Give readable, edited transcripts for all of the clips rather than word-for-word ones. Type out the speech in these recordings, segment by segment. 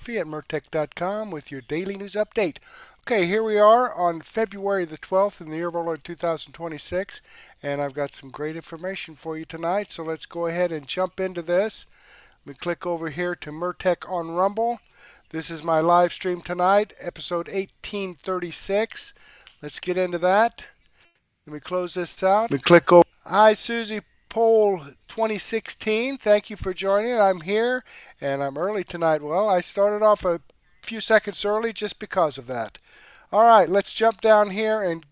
Murphy at Murtech.com with your daily news update. Okay, here we are on February the 12th in the year of our Lord 2026, and I've got some great information for you tonight, so let's go ahead and jump into this. Let me click over here to Murtech on Rumble. This is my live stream tonight, episode 1836. Let's get into that. Let me close this out. Let me click over. Hi, Susie Poll 2016. Thank you for joining. I'm here, and I'm early tonight. Well, I started off a few seconds early just because of that. All right, let's jump down here and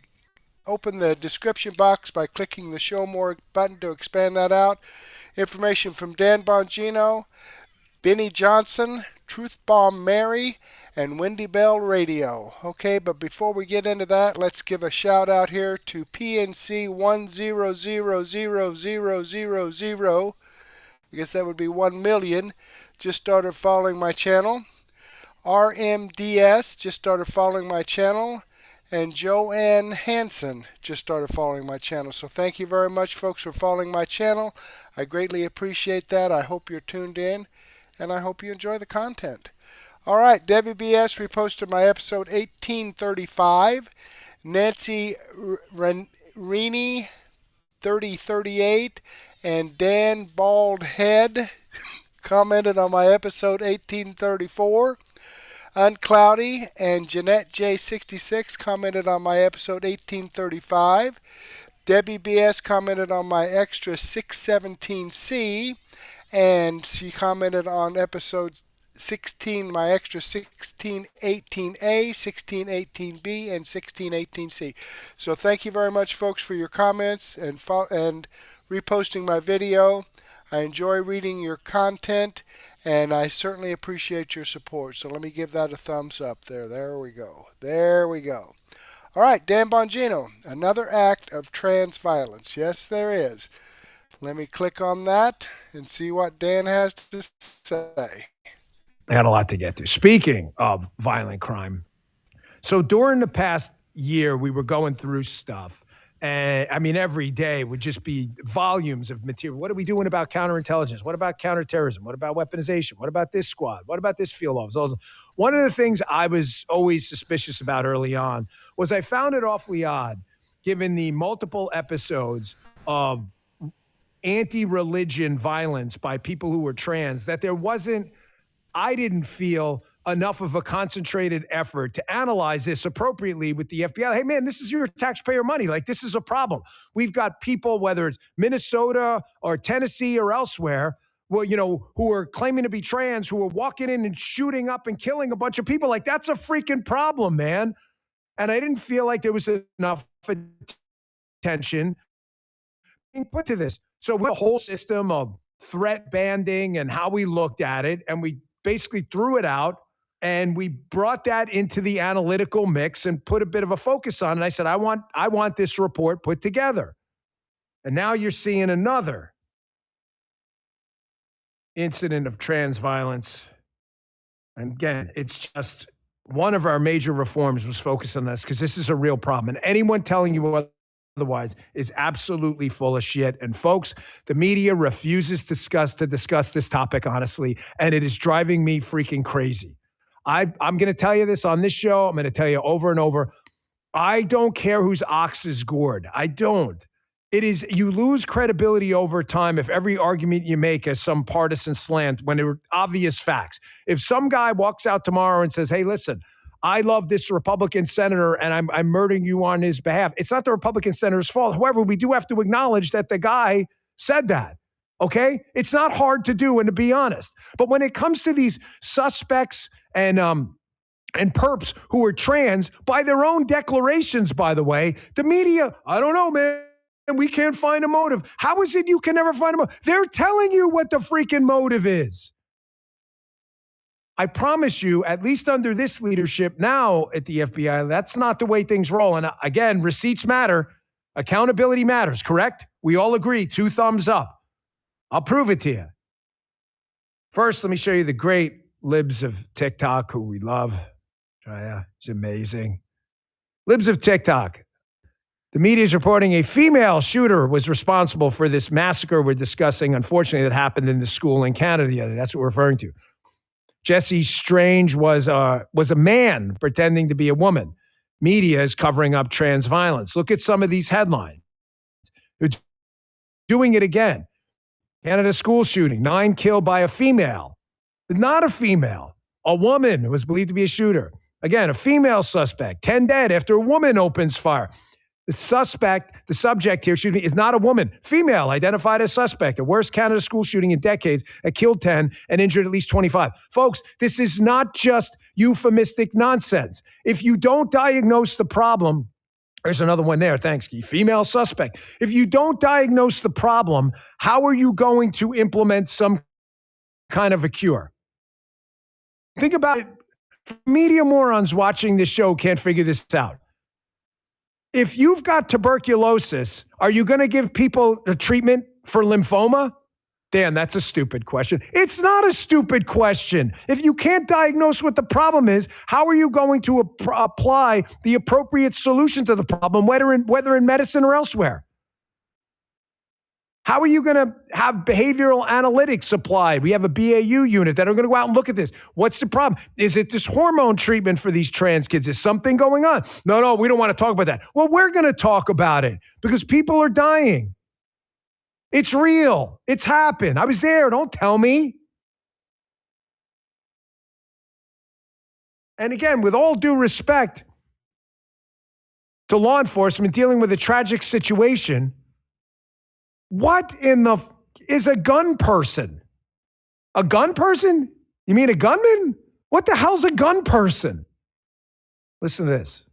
open the description box by clicking the Show More button to expand that out. Information from Dan Bongino, Benny Johnson, Truth Bomb Mary, and Wendy Bell Radio. Okay, but before we get into that, let's give a shout out here to PNC 1000000. I guess that would be 1 million. Just started following my channel. RMDS just started following my channel. And Joanne Hansen just started following my channel. So thank you very much, folks, for following my channel. I greatly appreciate that. I hope you're tuned in, and I hope you enjoy the content. All right, WBS reposted my episode 1835. Nancy Rini 3038 and Dan Baldhead commented on my episode 1834. Uncloudy and Jeanette J66 commented on my episode 1835. Debbie BS commented on my extra 617C, and she commented on episode 16, my extra 1618A, 1618B, and 1618C. So thank you very much, folks, for your comments and reposting my video. I enjoy reading your content, and I certainly appreciate your support. So let me give that a thumbs up there. There we go. There we go. All right, Dan Bongino, another act of trans violence. Yes, there is. Let me click on that and see what Dan has to say. I had a lot to get to. Speaking of violent crime, so during the past year, we were going through stuff. I mean, every day would just be volumes of material. What are we doing about counterintelligence? What about counterterrorism? What about weaponization? What about this squad? What about this field office? One of the things I was always suspicious about early on was I found it awfully odd, given the multiple episodes of anti-religion violence by people who were trans, that there wasn't, I didn't feel enough of a concentrated effort to analyze this appropriately with the FBI. Hey, man, this is your taxpayer money. Like, this is a problem. We've got people, whether it's Minnesota or Tennessee or elsewhere, well, you know, who are claiming to be trans, who are walking in and shooting up and killing a bunch of people. Like, that's a freaking problem, man. And I didn't feel like there was enough attention being put to this. So we have a whole system of threat banding and how we looked at it, and we basically threw it out, and we brought that into the analytical mix and put a bit of a focus on it. And I said, I want this report put together. And now you're seeing another incident of trans violence. And again, it's just one of our major reforms was focused on this because this is a real problem. And anyone telling you otherwise is absolutely full of shit. And folks, the media refuses to discuss this topic honestly, and it is driving me freaking crazy. I'm going to tell you this on this show. I'm going to tell you over and over. I don't care whose ox is gored. I don't. It is, you lose credibility over time if every argument you make has some partisan slant when there are obvious facts. If some guy walks out tomorrow and says, hey, listen, I love this Republican senator and I'm murdering you on his behalf, it's not the Republican senator's fault. However, we do have to acknowledge that the guy said that. Okay? It's not hard to do, and to be honest. But when it comes to these suspects and perps who are trans, by their own declarations, by the way, the media, I don't know, man, we can't find a motive. How is it you can never find a motive? They're telling you what the freaking motive is. I promise you, at least under this leadership now at the FBI, that's not the way things roll. And again, receipts matter. Accountability matters, correct? We all agree. 2 thumbs up. I'll prove it to you. First, let me show you the great libs of TikTok who we love. It's amazing. Libs of TikTok. The media is reporting a female shooter was responsible for this massacre we're discussing, unfortunately, that happened in the school in Canada the other day. That's what we're referring to. Jesse Strange was a man pretending to be a woman. Media is covering up trans violence. Look at some of these headlines. They're doing it again. Canada school shooting, 9 killed by a female. Not a female, a woman who was believed to be a shooter. Again, a female suspect, 10 dead after a woman opens fire. The subject here, is not a woman. Female, identified as suspect. The worst Canada school shooting in decades that killed 10 and injured at least 25. Folks, this is not just euphemistic nonsense. If you don't diagnose the problem, there's another one there. Thanks, Keith. Female suspect. If you don't diagnose the problem, how are you going to implement some kind of a cure? Think about it. Media morons watching this show can't figure this out. If you've got tuberculosis, are you going to give people a treatment for lymphoma? Dan, that's a stupid question. It's not a stupid question. If you can't diagnose what the problem is, how are you going to apply the appropriate solution to the problem, whether in medicine or elsewhere? How are you going to have behavioral analytics applied? We have a BAU unit that are going to go out and look at this. What's the problem? Is it this hormone treatment for these trans kids? Is something going on? No, we don't want to talk about that. Well, we're going to talk about it because people are dying. It's real. It's happened. I was there. Don't tell me. And again, with all due respect to law enforcement dealing with a tragic situation, what in the is a gun person? A gun person? You mean a gunman? What the hell's a gun person? Listen to this.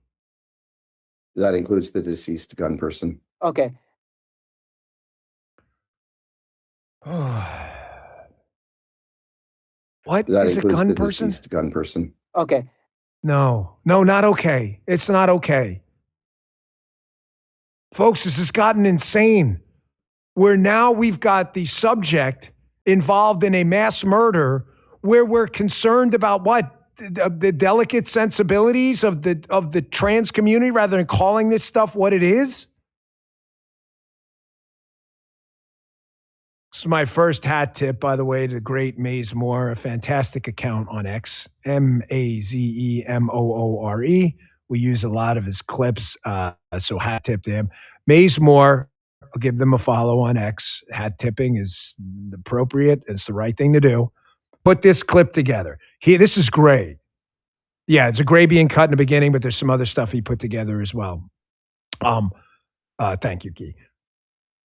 That includes the deceased gun person. Okay. What That is a includes gun the person? deceased gun person. Okay. No, not okay. It's not okay. Folks, this has gotten insane. Where now we've got the subject involved in a mass murder where we're concerned about what? The delicate sensibilities of the trans community rather than calling this stuff what it is? This is my first hat tip, by the way, to the great Maze Moore, a fantastic account on X, MAZEMOORE. We use a lot of his clips, so hat tip to him. Maze Moore, I'll give them a follow on X. Hat tipping is appropriate. It's the right thing to do. Put this clip together. This is great. Yeah, it's a gray being cut in the beginning, but there's some other stuff he put together as well. Thank you, Key.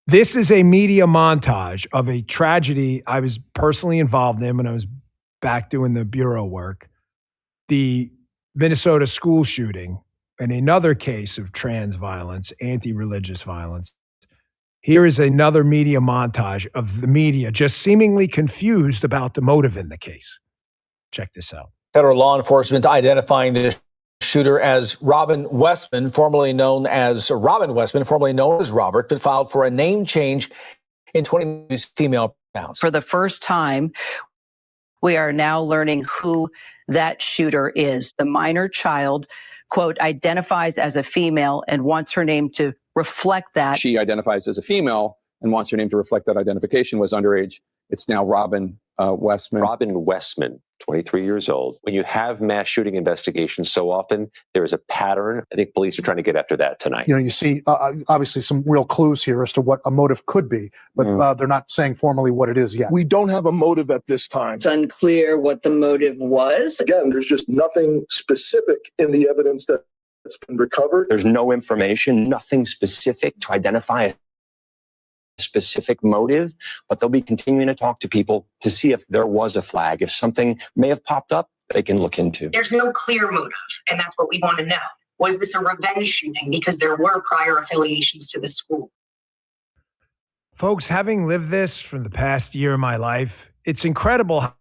This is a media montage of a tragedy I was personally involved in when I was back doing the bureau work. The Minnesota school shooting and another case of trans violence, anti-religious violence. Here is another media montage of the media just seemingly confused about the motive in the case. Check this out. Federal law enforcement identifying the shooter as Robin Westman, formerly known as Robert, but filed for a name change in 20 female pronouns. For the first time, we are now learning who that shooter is. The minor child, quote, identifies as a female and wants her name to reflect that. She identifies as a female and wants her name to reflect that identification, was underage. It's now Robin Westman. Robin Westman, 23 years old. When you have mass shooting investigations so often, there is a pattern. I think police are trying to get after that tonight. You know, you see obviously some real clues here as to what a motive could be, but they're not saying formally what it is yet. We don't have a motive at this time. It's unclear what the motive was. Again, there's just nothing specific in the evidence that's been recovered. There's no information, nothing specific to identify a specific motive, but they'll be continuing to talk to people to see if there was a flag. If something may have popped up, they can look into. There's no clear motive, and that's what we want to know. Was this a revenge shooting? Because there were prior affiliations to the school. Folks, having lived this for the past year of my life, it's incredible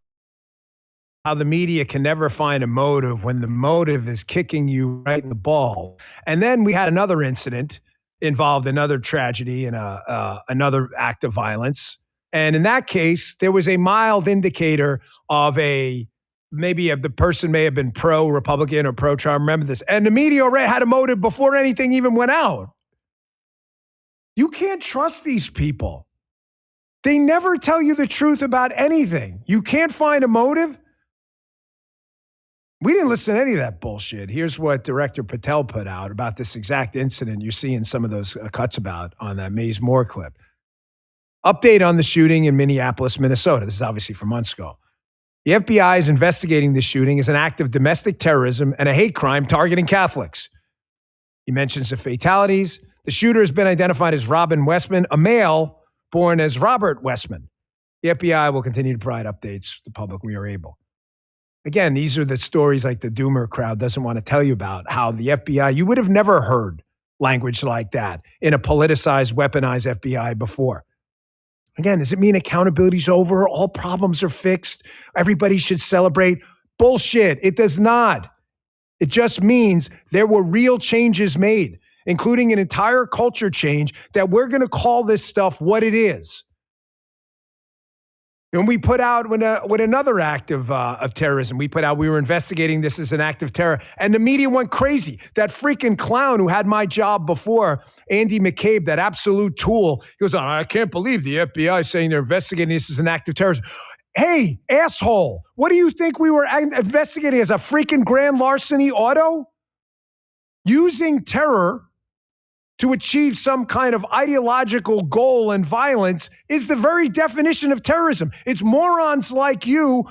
how the media can never find a motive when the motive is kicking you right in the ball. And then we had another incident involved, another tragedy and another act of violence. And in that case, there was a mild indicator of the person may have been pro-Republican or pro-Trump. Remember this. And the media already had a motive before anything even went out. You can't trust these people. They never tell you the truth about anything. You can't find a motive. We didn't listen to any of that bullshit. Here's what Director Patel put out about this exact incident. You're seeing some of those cuts about on that Maze Moore clip. Update on the shooting in Minneapolis, Minnesota. This is obviously from months ago. The FBI is investigating this shooting as an act of domestic terrorism and a hate crime targeting Catholics. He mentions the fatalities. The shooter has been identified as Robin Westman, a male born as Robert Westman. The FBI will continue to provide updates to the public when we are able. Again, these are the stories like the Doomer crowd doesn't want to tell you about, how the FBI, you would have never heard language like that in a politicized, weaponized FBI before. Again, does it mean accountability's over? All problems are fixed? Everybody should celebrate? Bullshit. It does not. It just means there were real changes made, including an entire culture change that we're going to call this stuff what it is. When we put out with another act of terrorism, we put out we were investigating this as an act of terror, and the media went crazy. That freaking clown who had my job before, Andy McCabe, that absolute tool, he goes, I can't believe the FBI is saying they're investigating this as an act of terrorism. Hey, asshole, what do you think we were investigating as a freaking grand larceny auto? Using terror to achieve some kind of ideological goal and violence is the very definition of terrorism. It's morons like you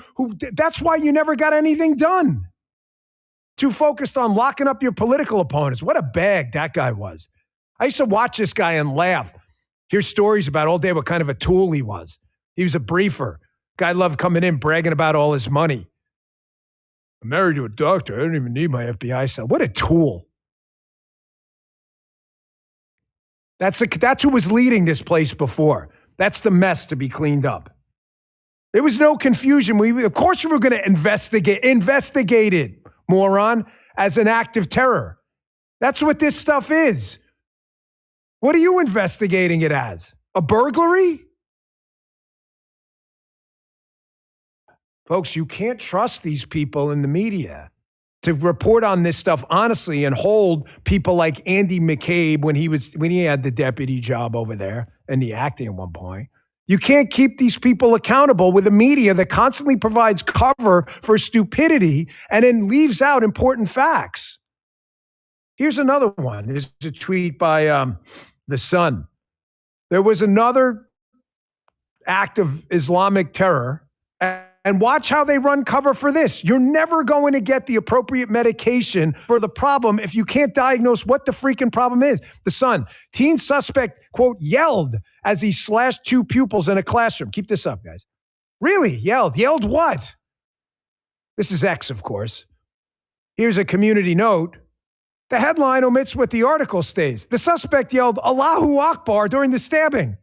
that's why you never got anything done. Too focused on locking up your political opponents. What a bag that guy was. I used to watch this guy and laugh. Hear stories about all day what kind of a tool he was. He was a briefer. Guy loved coming in, bragging about all his money. I'm married to a doctor. I don't even need my FBI stuff. What a tool. That's who was leading this place before. That's the mess to be cleaned up. There was no confusion. Of course we were going to investigate it, moron, as an act of terror. That's what this stuff is. What are you investigating it as? A burglary? Folks, you can't trust these people in the media to report on this stuff honestly and hold people like Andy McCabe when he had the deputy job over there and the acting at one point. You can't keep these people accountable with a media that constantly provides cover for stupidity and then leaves out important facts. Here's another one. There's a tweet by The Sun. There was another act of Islamic terror. And watch how they run cover for this. You're never going to get the appropriate medication for the problem if you can't diagnose what the freaking problem is. The Sun, teen suspect, quote, yelled as he slashed two pupils in a classroom. Keep this up, guys. Really? Yelled? Yelled what? This is X, of course. Here's a community note. The headline omits what the article states. The suspect yelled, Allahu Akbar during the stabbing.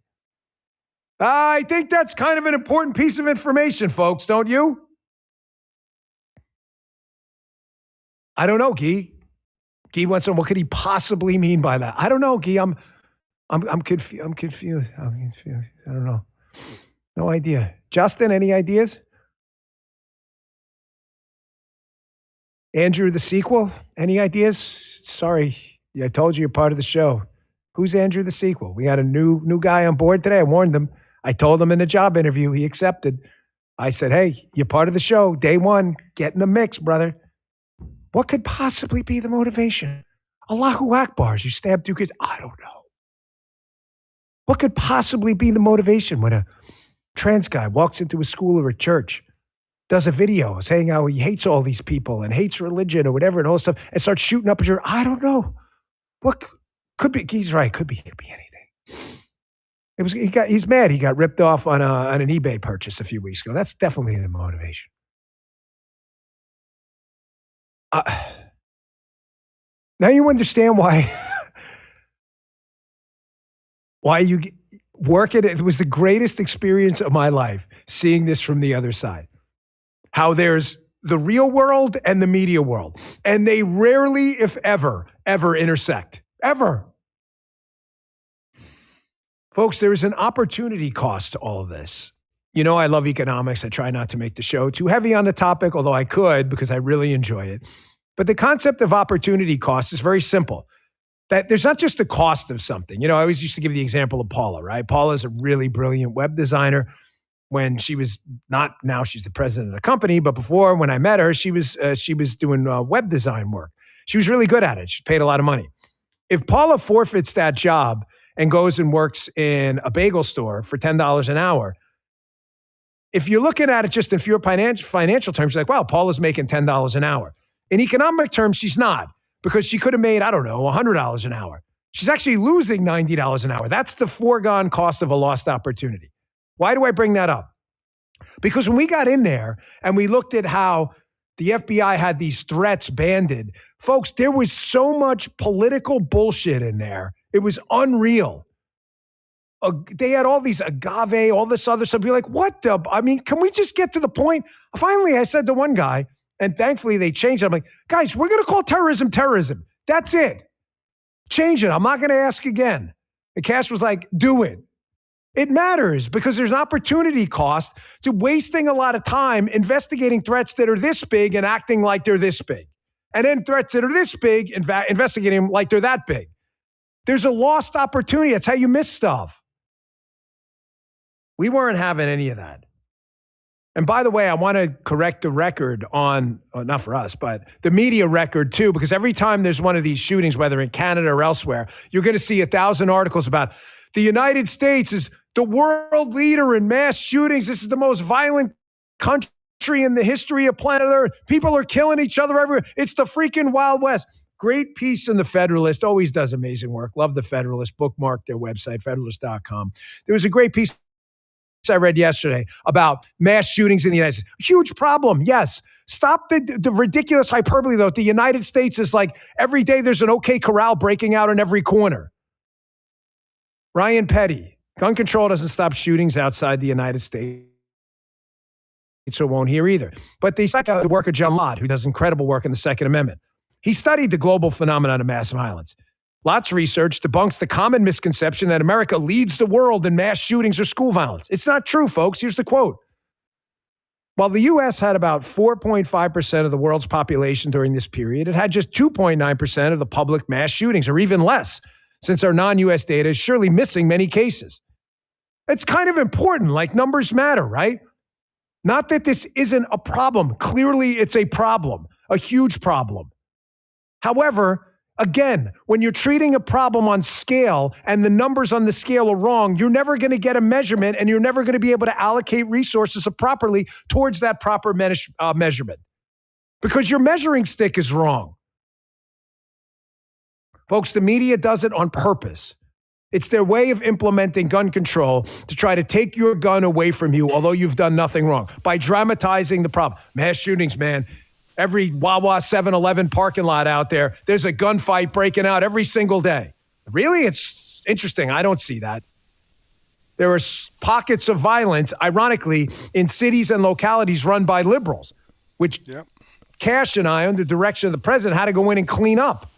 I think that's kind of an important piece of information, folks, don't you? I don't know, Guy. Guy wants on. What could he possibly mean by that? I don't know, Guy. I'm confused. I'm confused. I don't know. No idea. Justin, any ideas? Andrew, the sequel? Any ideas? Sorry, I told you you're part of the show. Who's Andrew, the sequel? We got a new guy on board today. I warned him. I told him in a job interview. He accepted. I said, hey, you're part of the show. Day one, get in the mix, brother. What could possibly be the motivation? Allahu Akbar, you stabbed two kids. I don't know. What could possibly be the motivation when a trans guy walks into a school or a church, does a video saying how he hates all these people and hates religion or whatever and all this stuff and starts shooting up at your, I don't know. What could be, he's right, could be anything. He's mad. He got ripped off on an eBay purchase a few weeks ago. That's definitely the motivation. Now you understand why you work at it. It was the greatest experience of my life, seeing this from the other side. How there's the real world and the media world. And they rarely, if ever intersect. Ever. Folks, there is an opportunity cost to all of this. You know, I love economics. I try not to make the show too heavy on the topic, although I could because I really enjoy it. But the concept of opportunity cost is very simple. That there's not just the cost of something. You know, I always used to give the example of Paula, right? Paula is a really brilliant web designer. when she was not, now she's the president of the company, but before, when I met her, she was doing web design work. She was really good at it. She paid a lot of money. If Paula forfeits that job and goes and works in a bagel store for $10 an hour, if you're looking at it just in pure financial terms, you're like, wow, Paula's making $10 an hour. In economic terms, she's not, because she could have made, I don't know, $100 an hour. She's actually losing $90 an hour. That's the foregone cost of a lost opportunity. Why do I bring that up? Because when we got in there and we looked at how the FBI had these threats banded, folks, there was so much political bullshit in there. It was unreal. They had all these agave, all this other stuff. Be like, what the? I mean, can we just get to the point? Finally, I said to one guy, and thankfully they changed it. I'm like, guys, we're going to call terrorism terrorism. That's it. Change it. I'm not going to ask again. And Cash was like, do it. It matters because there's an opportunity cost to wasting a lot of time investigating threats that are this big and acting like they're this big. And then threats that are this big, investigating them like they're that big. There's a lost opportunity. That's how you miss stuff. We weren't having any of that. And by the way, I want to correct the record on, not for us, but the media record too, because every time there's one of these shootings, whether in Canada or elsewhere, you're going to see 1,000 articles about the United States is the world leader in mass shootings. This is the most violent country in the history of planet Earth. People are killing each other everywhere. It's the freaking Wild West. Great piece in the Federalist. Always does amazing work. Love the Federalist. Bookmark their website, federalist.com. There was a great piece I read yesterday about mass shootings in the United States. Huge problem, yes. Stop the ridiculous hyperbole, though. The United States is like every day there's an OK Corral breaking out in every corner. Ryan Petty, gun control doesn't stop shootings outside the United States. So it won't here either. But they cite the work of John Lott, who does incredible work in the Second Amendment. He studied the global phenomenon of mass violence. Lott's research debunks the common misconception that America leads the world in mass shootings or school violence. It's not true, folks. Here's the quote. While the U.S. had about 4.5% of the world's population during this period, it had just 2.9% of the public mass shootings, or even less, since our non-U.S. data is surely missing many cases. It's kind of important, like numbers matter, right? Not that this isn't a problem. Clearly, it's a problem, a huge problem. However, again, when you're treating a problem on scale and the numbers on the scale are wrong, you're never going to get a measurement and you're never going to be able to allocate resources properly towards that proper measurement because your measuring stick is wrong. Folks, the media does it on purpose. It's their way of implementing gun control to try to take your gun away from you, although you've done nothing wrong, by dramatizing the problem. Mass shootings, man. Every Wawa 7-Eleven parking lot out there, there's a gunfight breaking out every single day. Really? It's interesting. I don't see that. There are pockets of violence, ironically, in cities and localities run by liberals, which Cash and I, under direction of the president, had to go in and clean up.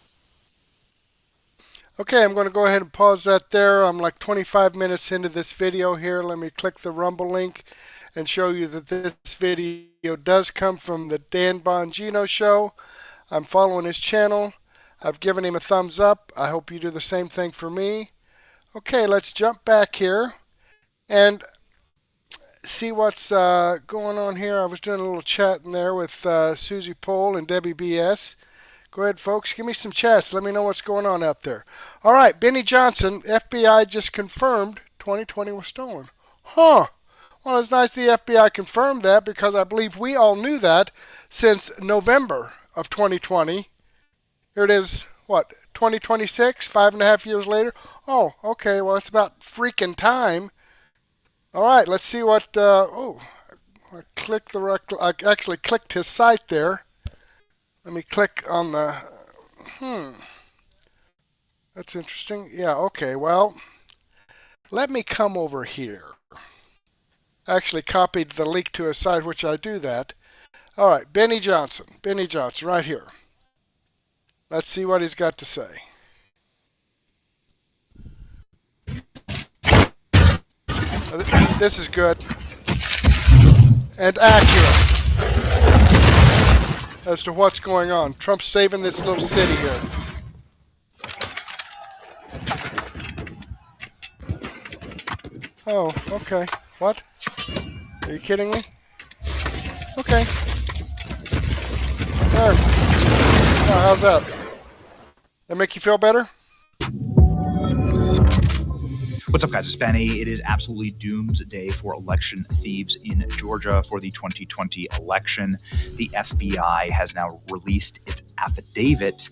Okay, I'm going to go ahead and pause that there. I'm like 25 minutes into this video here. Let me click the Rumble link and show you that this video does come from the Dan Bongino show. I'm following his channel. I've given him a thumbs up. I hope you do the same thing for me. Okay, let's jump back here and see what's going on here. I was doing a little chat in there with Susie Pohl and Debbie BS. Go ahead, folks. Give me some chats. Let me know what's going on out there. All right, Benny Johnson, FBI just confirmed 2020 was stolen. Huh. Well, it's nice the FBI confirmed that because I believe we all knew that since November of 2020. Here it is, what, 2026, 5.5 years later? Oh, okay, well, it's about freaking time. All right, let's see what, I actually clicked his site there. Let me click on the, that's interesting. Yeah, okay, well, let me come over here. I actually copied the link to his site, which I do that. All right, Benny Johnson, right here. Let's see what he's got to say. This is good and accurate as to what's going on. Trump's saving this little city here. Oh, okay. What? Are you kidding me? Okay. There. Oh, how's that? That make you feel better? What's up, guys? It's Benny. It is absolutely doomsday for election thieves in Georgia for the 2020 election. The FBI has now released its affidavit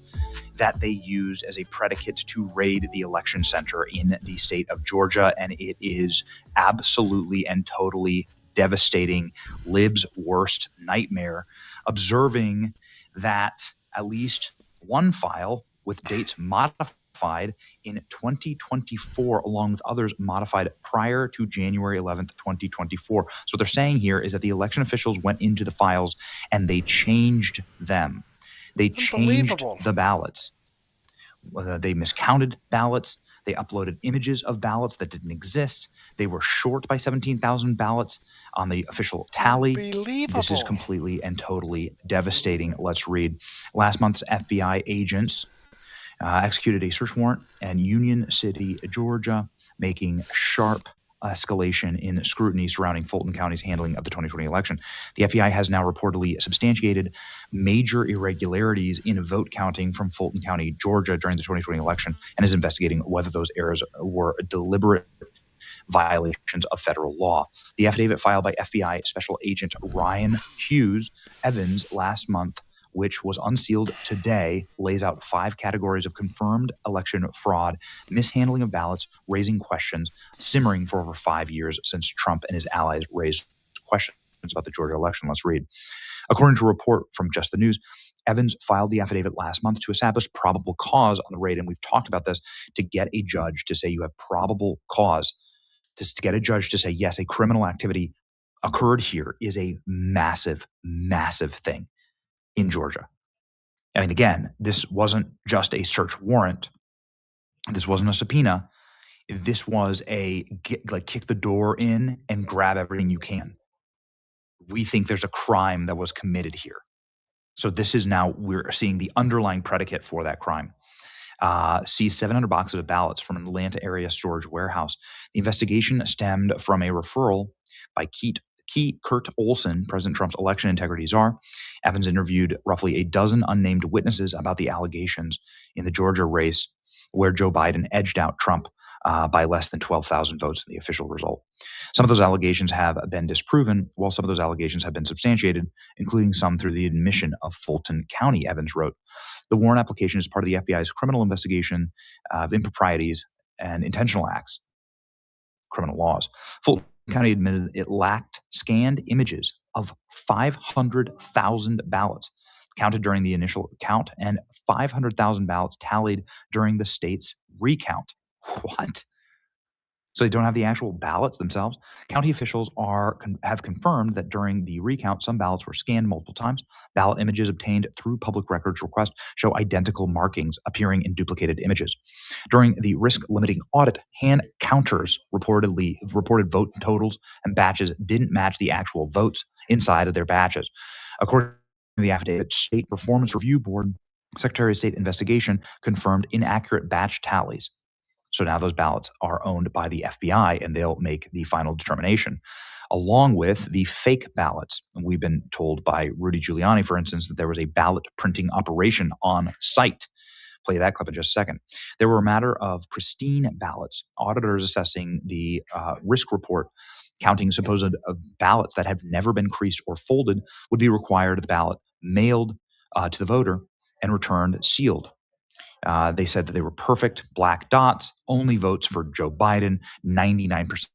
that they used as a predicate to raid the election center in the state of Georgia, and it is absolutely and totally devastating. Lib's worst nightmare, observing that at least one file with dates modified in 2024, along with others modified prior to January 11th, 2024. So what they're saying here is that the election officials went into the files and they changed them. They changed the ballots. They miscounted ballots. They uploaded images of ballots that didn't exist. They were short by 17,000 ballots on the official tally. This is completely and totally devastating. Let's read. Last month's FBI agents executed a search warrant in Union City, Georgia, making sharp escalation in scrutiny surrounding Fulton County's handling of the 2020 election. The FBI has now reportedly substantiated major irregularities in vote counting from Fulton County, Georgia during the 2020 election and is investigating whether those errors were deliberate violations of federal law. The affidavit filed by FBI Special Agent Ryan Hughes Evans last month, which was unsealed today, lays out 5 categories of confirmed election fraud, mishandling of ballots, raising questions, simmering for over 5 years since Trump and his allies raised questions about the Georgia election. Let's read. According to a report from Just the News, Evans filed the affidavit last month to establish probable cause on the raid, and we've talked about this, to get a judge to say you have probable cause, to get a judge to say, yes, a criminal activity occurred here is a massive, massive thing in Georgia. I mean, again, this wasn't just a search warrant. This wasn't a subpoena. This was a kick the door in and grab everything you can. We think there's a crime that was committed here. So this is now, we're seeing the underlying predicate for that crime. Seized 700 boxes of ballots from an Atlanta area storage warehouse. The investigation stemmed from a referral by Kurt Olson, President Trump's election integrity czar. Evans interviewed roughly a dozen unnamed witnesses about the allegations in the Georgia race, where Joe Biden edged out Trump by less than 12,000 votes in the official result. Some of those allegations have been disproven, while some of those allegations have been substantiated, including some through the admission of Fulton County, Evans wrote. The warrant application is part of the FBI's criminal investigation of improprieties and intentional acts, criminal laws. Fulton County admitted it lacked scanned images of 500,000 ballots counted during the initial count and 500,000 ballots tallied during the state's recount. What? So they don't have the actual ballots themselves? County officials have confirmed that during the recount, some ballots were scanned multiple times. Ballot images obtained through public records request show identical markings appearing in duplicated images. During the risk-limiting audit, hand counters reported vote totals and batches didn't match the actual votes inside of their batches. According to the affidavit, State Performance Review Board Secretary of State investigation confirmed inaccurate batch tallies. So now those ballots are owned by the FBI and they'll make the final determination, along with the fake ballots. And we've been told by Rudy Giuliani, for instance, that there was a ballot printing operation on site. Play that clip in just a second. There were a matter of pristine ballots. Auditors assessing the risk report, counting supposed ballots that have never been creased or folded, would be required of the ballot mailed to the voter and returned sealed. They said that they were perfect black dots, only votes for Joe Biden, 99%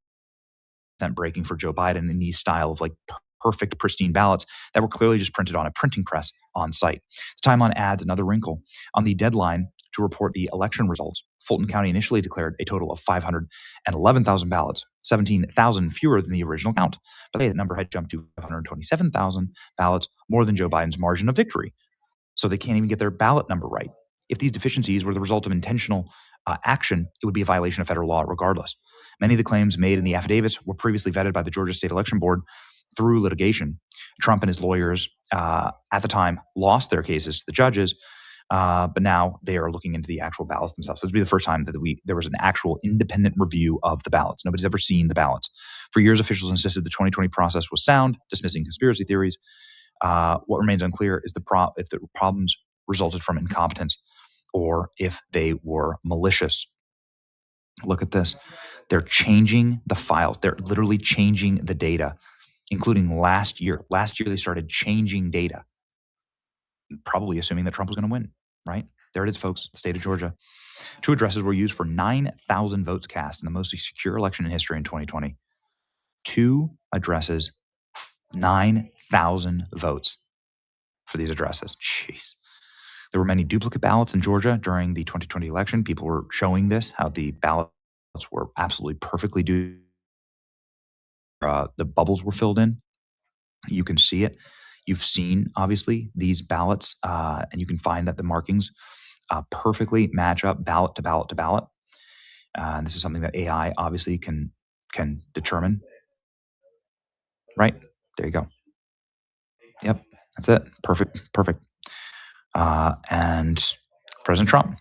breaking for Joe Biden in these style of like perfect pristine ballots that were clearly just printed on a printing press on site. The timeline adds another wrinkle. On the deadline to report the election results, Fulton County initially declared a total of 511,000 ballots, 17,000 fewer than the original count. But that number had jumped to 527,000 ballots, more than Joe Biden's margin of victory. So they can't even get their ballot number right. If these deficiencies were the result of intentional action, it would be a violation of federal law regardless. Many of the claims made in the affidavits were previously vetted by the Georgia State Election Board through litigation. Trump and his lawyers at the time lost their cases to the judges, But now they are looking into the actual ballots themselves. So this will be the first time that there was an actual independent review of the ballots. Nobody's ever seen the ballots. For years, officials insisted the 2020 process was sound, dismissing conspiracy theories. What remains unclear is if the problems resulted from incompetence or if they were malicious. Look at this. They're changing the files. They're literally changing the data, including last year. Last year, they started changing data, probably assuming that Trump was going to win, right? There it is, folks, the state of Georgia. 2 addresses were used for 9,000 votes cast in the most secure election in history in 2020. 2 addresses, 9,000 votes for these addresses. Jeez. There were many duplicate ballots in Georgia during the 2020 election. People were showing this, how the ballots were absolutely perfectly due. The bubbles were filled in. You can see it. You've seen, obviously, these ballots, and you can find that the markings perfectly match up ballot to ballot to ballot. And this is something that AI obviously can determine. Right? There you go. Yep, that's it. Perfect. And President Trump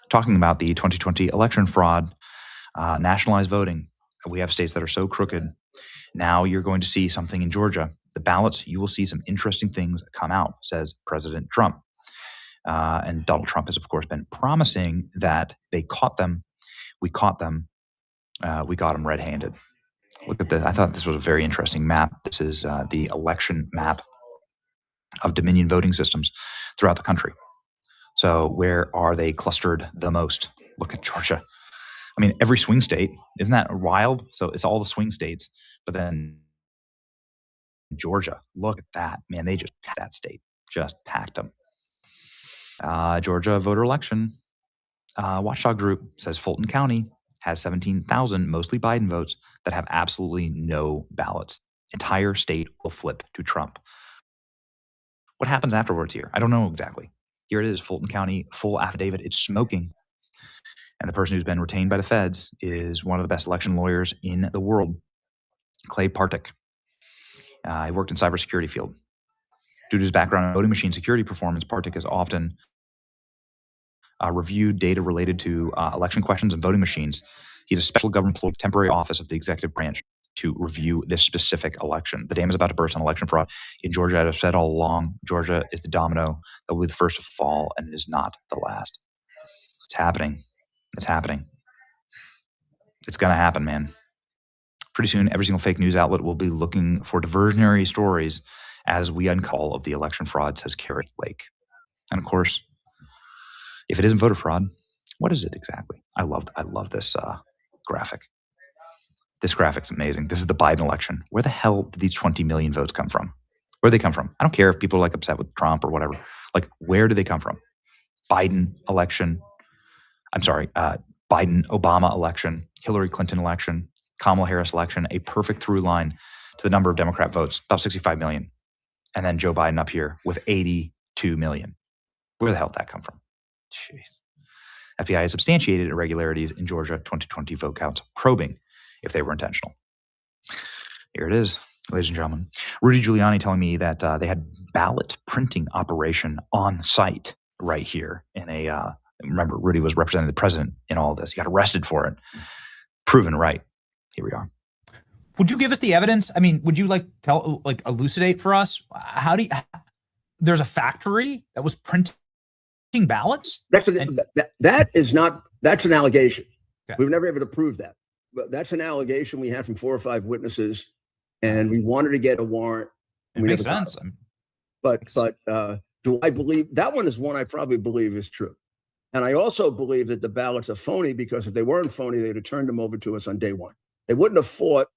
talking about the 2020 election fraud, nationalized voting. We have states that are so crooked. Now you're going to see something in Georgia. The ballots, you will see some interesting things come out, says President Trump. And Donald Trump has, of course, been promising that they caught them. We caught them. We got them red-handed. Look at this. I thought this was a very interesting map. This is the election map of Dominion voting systems throughout the country. So where are they clustered the most? Look at Georgia. I mean, every swing state, isn't that wild? So it's all the swing states, but then Georgia, look at that. Man, they just packed that state, just packed them. Georgia voter election. Watchdog Group says Fulton County has 17,000, mostly Biden votes, that have absolutely no ballots. Entire state will flip to Trump. What happens afterwards here? I don't know exactly. Here it is, Fulton County, full affidavit. It's smoking. And the person who's been retained by the feds is one of the best election lawyers in the world, Clay Partic. He worked in cybersecurity field. Due to his background in voting machine security performance, Partic has often reviewed data related to election questions and voting machines. He's a special government employee, temporary office of the executive branch to review this specific election. The dam is about to burst on election fraud. In Georgia, I've said all along, Georgia is the domino that will be the first to fall, and it is not the last. It's happening. It's happening. It's going to happen, man. Pretty soon, every single fake news outlet will be looking for diversionary stories as we uncover all of the election fraud, says Carrie Lake. And of course, if it isn't voter fraud, what is it exactly? I love this graphic. This graphic's amazing. This is the Biden election. Where the hell did these 20 million votes come from? Where do they come from? I don't care if people are like upset with Trump or whatever. Like, where do they come from? Biden election. I'm sorry, Biden-Obama election, Hillary Clinton election, Kamala Harris election, a perfect through line to the number of Democrat votes, about 65 million. And then Joe Biden up here with 82 million. Where the hell did that come from? Jeez. FBI has substantiated irregularities in Georgia 2020 vote counts, probing if they were intentional. Here it is, ladies and gentlemen. Rudy Giuliani telling me that they had ballot printing operation on site right here in a, remember, Rudy was representing the president in all of this. He got arrested for it. Proven right. Here we are. Would you give us the evidence? I mean, would you elucidate for us? There's a factory that was printing ballots? That's an allegation. Okay. We've never able to prove that. But that's an allegation we had from 4 or 5 witnesses, and we wanted to get a warrant. It makes sense. But do I believe that one is one I probably believe is true. And I also believe that the ballots are phony, because if they weren't phony, they'd have turned them over to us on day one. They wouldn't have fought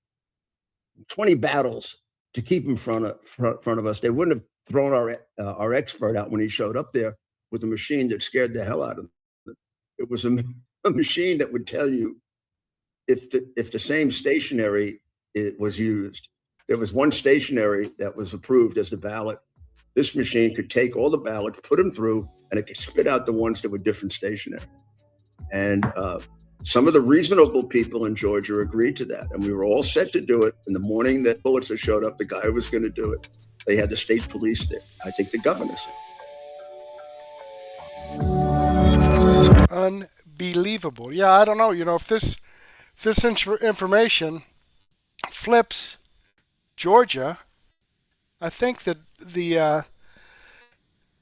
20 battles to keep in front of us. They wouldn't have thrown our expert out when he showed up there with a machine that scared the hell out of them. It was a machine that would tell you if the same stationery it was used. There was one stationery that was approved as the ballot. This machine could take all the ballots, put them through, and it could spit out the ones that were different stationery. And some of the reasonable people in Georgia agreed to that. And we were all set to do it. In the morning that Pulitzer showed up, the guy who was going to do it, they had the state police there. I think the governor said. Unbelievable. Yeah, I don't know. If this information flips Georgia, I think that the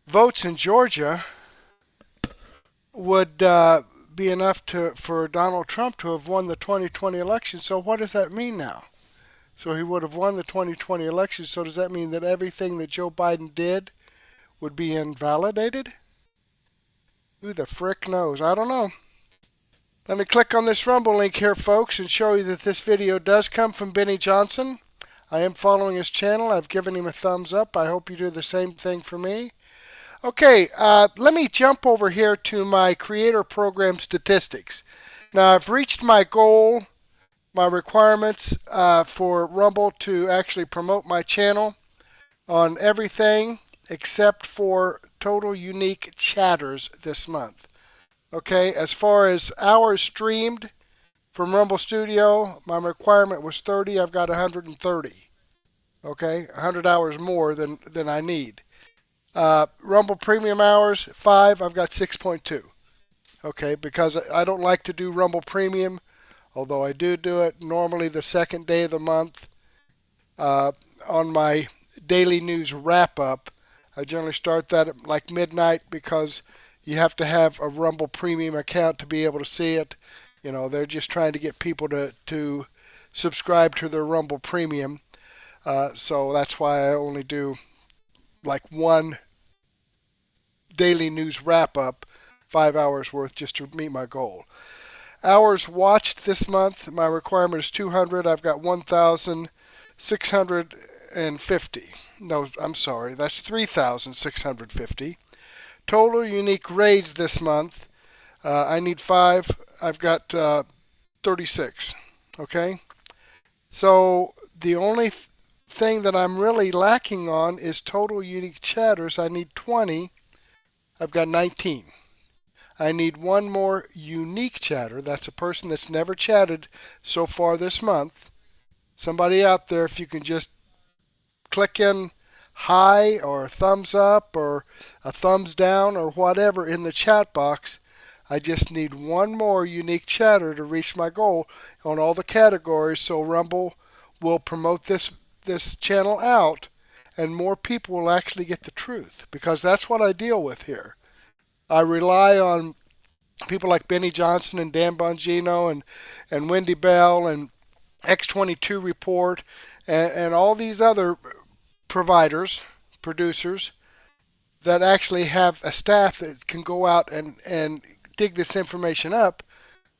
votes in Georgia would be enough for Donald Trump to have won the 2020 election. So what does that mean now? So he would have won the 2020 election. So does that mean that everything that Joe Biden did would be invalidated? Who the frick knows? I don't know. Let me click on this Rumble link here, folks, and show you that this video does come from Benny Johnson. I am following his channel. I've given him a thumbs up. I hope you do the same thing for me. Okay, let me jump over here to my creator program statistics. Now, I've reached my goal, my requirements for Rumble to actually promote my channel on everything except for total unique chatters this month. Okay, as far as hours streamed from Rumble Studio, my requirement was 30. I've got 130. Okay, 100 hours more than I need. Rumble Premium hours, 5. I've got 6.2. Okay, because I don't like to do Rumble Premium, although I do it normally the second day of the month on my daily news wrap-up. I generally start that at like midnight because you have to have a Rumble Premium account to be able to see it. They're just trying to get people to subscribe to their Rumble Premium. So that's why I only do like one daily news wrap-up, 5 hours worth, just to meet my goal. Hours watched this month, my requirement is 200. I've got 1,650. No, I'm sorry, that's 3,650. Total unique raids this month, I need 5. I've got 36. Okay? So the only thing that I'm really lacking on is total unique chatters. I need 20. I've got 19. I need one more unique chatter. That's a person that's never chatted so far this month. Somebody out there, if you can just click in hi or a thumbs up or a thumbs down or whatever in the chat box. I just need one more unique chatter to reach my goal on all the categories, so Rumble will promote this channel out and more people will actually get the truth, because that's what I deal with here. I rely on people like Benny Johnson and Dan Bongino and Wendy Bell and X22 Report and all these other producers that actually have a staff that can go out and dig this information up.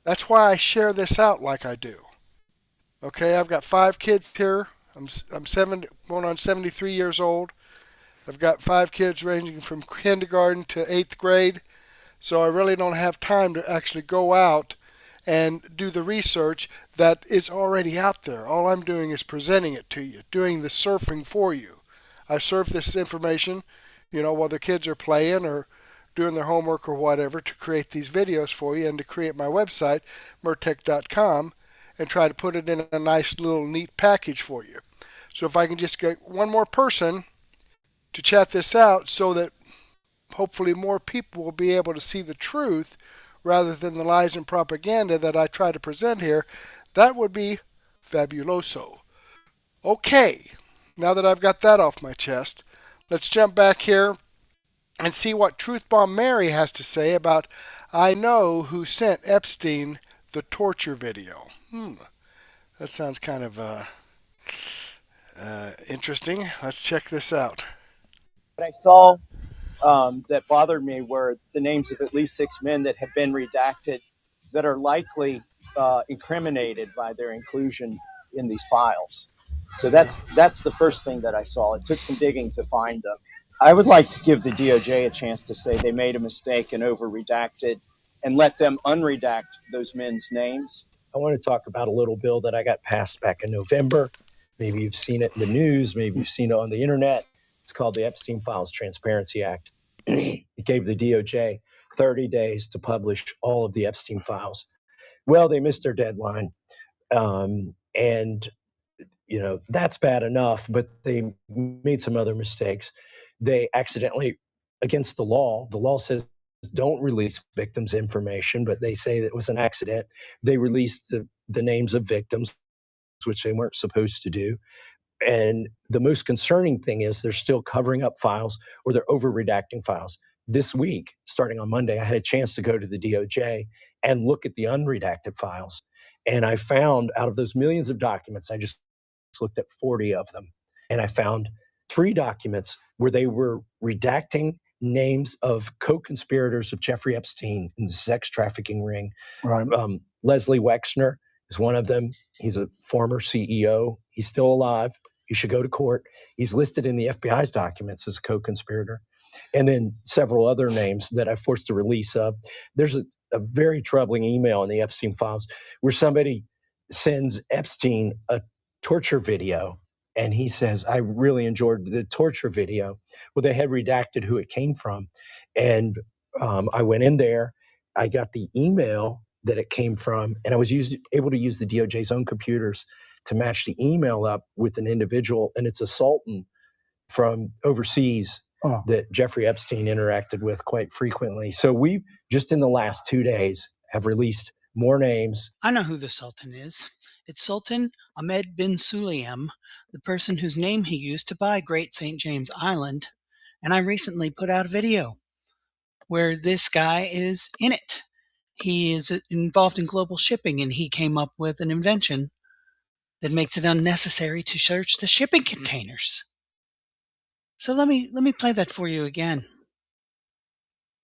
That's why I share this out like I do. Okay, I've got 5 kids here. I'm going on 73 years old. I've got 5 kids ranging from kindergarten to 8th grade. So I really don't have time to actually go out and do the research that is already out there. All I'm doing is presenting it to you, doing the surfing for you. I surf this information, while the kids are playing or doing their homework or whatever, to create these videos for you and to create my website, mertech.com, and try to put it in a nice little neat package for you. So if I can just get one more person to chat this out so that hopefully more people will be able to see the truth rather than the lies and propaganda that I try to present here, that would be fabuloso. Okay, now that I've got that off my chest, let's jump back here and see what Truth Bomb Mary has to say about I know who sent Epstein the torture video. That sounds kind of interesting. Let's check this out. What I saw that bothered me were the names of at least 6 men that have been redacted that are likely incriminated by their inclusion in these files. So that's the first thing that I saw. It took some digging to find them. I would like to give the DOJ a chance to say they made a mistake and over-redacted and let them unredact those men's names. I want to talk about a little bill that I got passed back in November. Maybe you've seen it in the news. Maybe you've seen it on the internet. It's called the Epstein Files Transparency Act. It gave the DOJ 30 days to publish all of the Epstein files. Well, they missed their deadline. And, that's bad enough, but they made some other mistakes. They accidentally, against the law says don't release victims' information, but they say that it was an accident. They released the names of victims, which they weren't supposed to do. And the most concerning thing is they're still covering up files or they're over-redacting files. This week, starting on Monday, I had a chance to go to the DOJ and look at the unredacted files. And I found, out of those millions of documents, I just looked at 40 of them. And I found 3 documents where they were redacting names of co-conspirators of Jeffrey Epstein in the sex trafficking ring. Right. Leslie Wexner is one of them. He's a former CEO. He's still alive. He should go to court. He's listed in the FBI's documents as a co-conspirator. And then several other names that I forced a release of. There's a very troubling email in the Epstein files where somebody sends Epstein a torture video. And he says, I really enjoyed the torture video. Well, they had redacted who it came from. And I went in there. I got the email that it came from. And I was able to use the DOJ's own computers to match the email up with an individual. And it's a sultan from overseas that Jeffrey Epstein interacted with quite frequently. So we, just in the last 2 days, have released more names. I know who the Sultan is. It's Sultan Ahmed bin Sulayem, the person whose name he used to buy Great St. James Island. And I recently put out a video where this guy is in it. He is involved in global shipping, and he came up with an invention that makes it unnecessary to search the shipping containers. So let me play that for you again.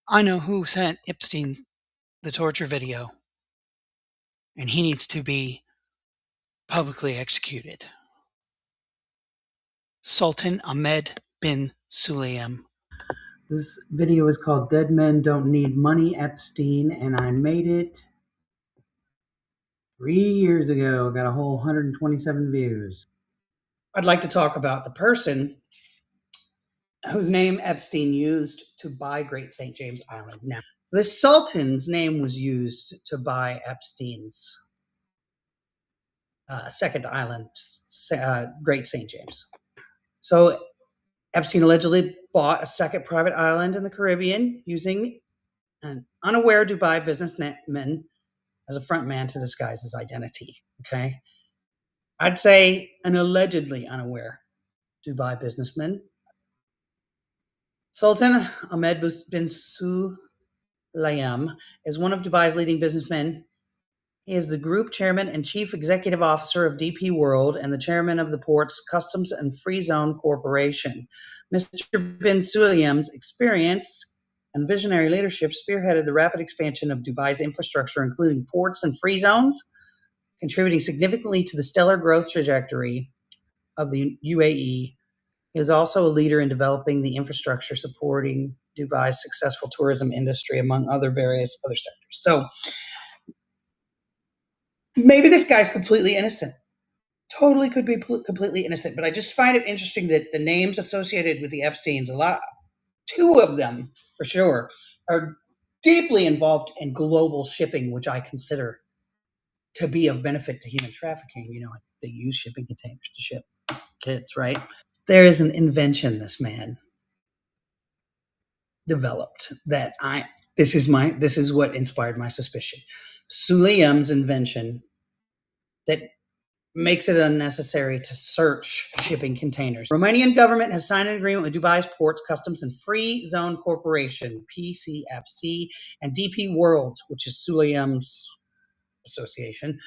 I know who sent Epstein the torture video, and he needs to be publicly executed. Sultan Ahmed bin Sulayem. This video is called Dead Men Don't Need Money, Epstein, and I made it 3 years ago. Got a whole 127 views. I'd like to talk about the person whose name Epstein used to buy Great St. James Island. Now, the Sultan's name was used to buy Epstein's second island, Great St. James. So Epstein allegedly bought a second private island in the Caribbean using an unaware Dubai businessman as a front man to disguise his identity. Okay. I'd say an allegedly unaware Dubai businessman. Sultan Ahmed bin Sulayem is one of Dubai's leading businessmen. He is the group chairman and chief executive officer of DP World and the chairman of the Ports Customs and Free Zone Corporation. Mr. bin Sulayem's experience and visionary leadership spearheaded the rapid expansion of Dubai's infrastructure, including ports and free zones, contributing significantly to the stellar growth trajectory of the UAE. He was also a leader in developing the infrastructure supporting Dubai's successful tourism industry, among various other sectors. So maybe this guy's completely innocent. Totally could be completely innocent. But I just find it interesting that the names associated with the Epsteins, 2 of them for sure, are deeply involved in global shipping, which I consider to be of benefit to human trafficking. You know, they use shipping containers to ship kids, right? There is an invention this man developed that this is what inspired my suspicion. Sulayem's invention that makes it unnecessary to search shipping containers. Romanian government has signed an agreement with Dubai's Ports, Customs and Free Zone Corporation, PCFC, and DP World, which is Sulayem's association,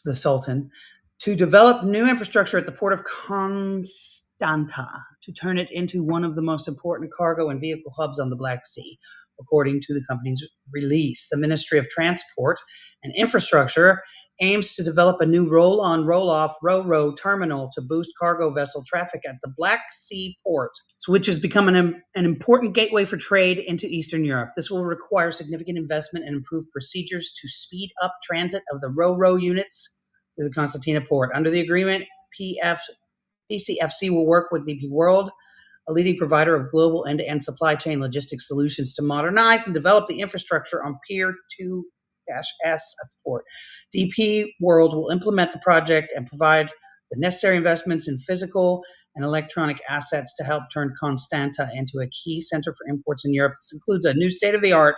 the Sultan, to develop new infrastructure at the port of Constanta to turn it into one of the most important cargo and vehicle hubs on the Black Sea, according to the company's release. The Ministry of Transport and Infrastructure aims to develop a new roll-on, roll-off, ro-ro terminal to boost cargo vessel traffic at the Black Sea port, which has become an important gateway for trade into Eastern Europe. This will require significant investment and improved procedures to speed up transit of the ro-ro units to the Constantina port. Under the agreement, PCFC will work with DP World, a leading provider of global end-to-end supply chain logistics solutions, to modernize and develop the infrastructure on Pier 2-S at the port. DP World will implement the project and provide the necessary investments in physical and electronic assets to help turn Constanta into a key center for imports in Europe. This includes a new state-of-the-art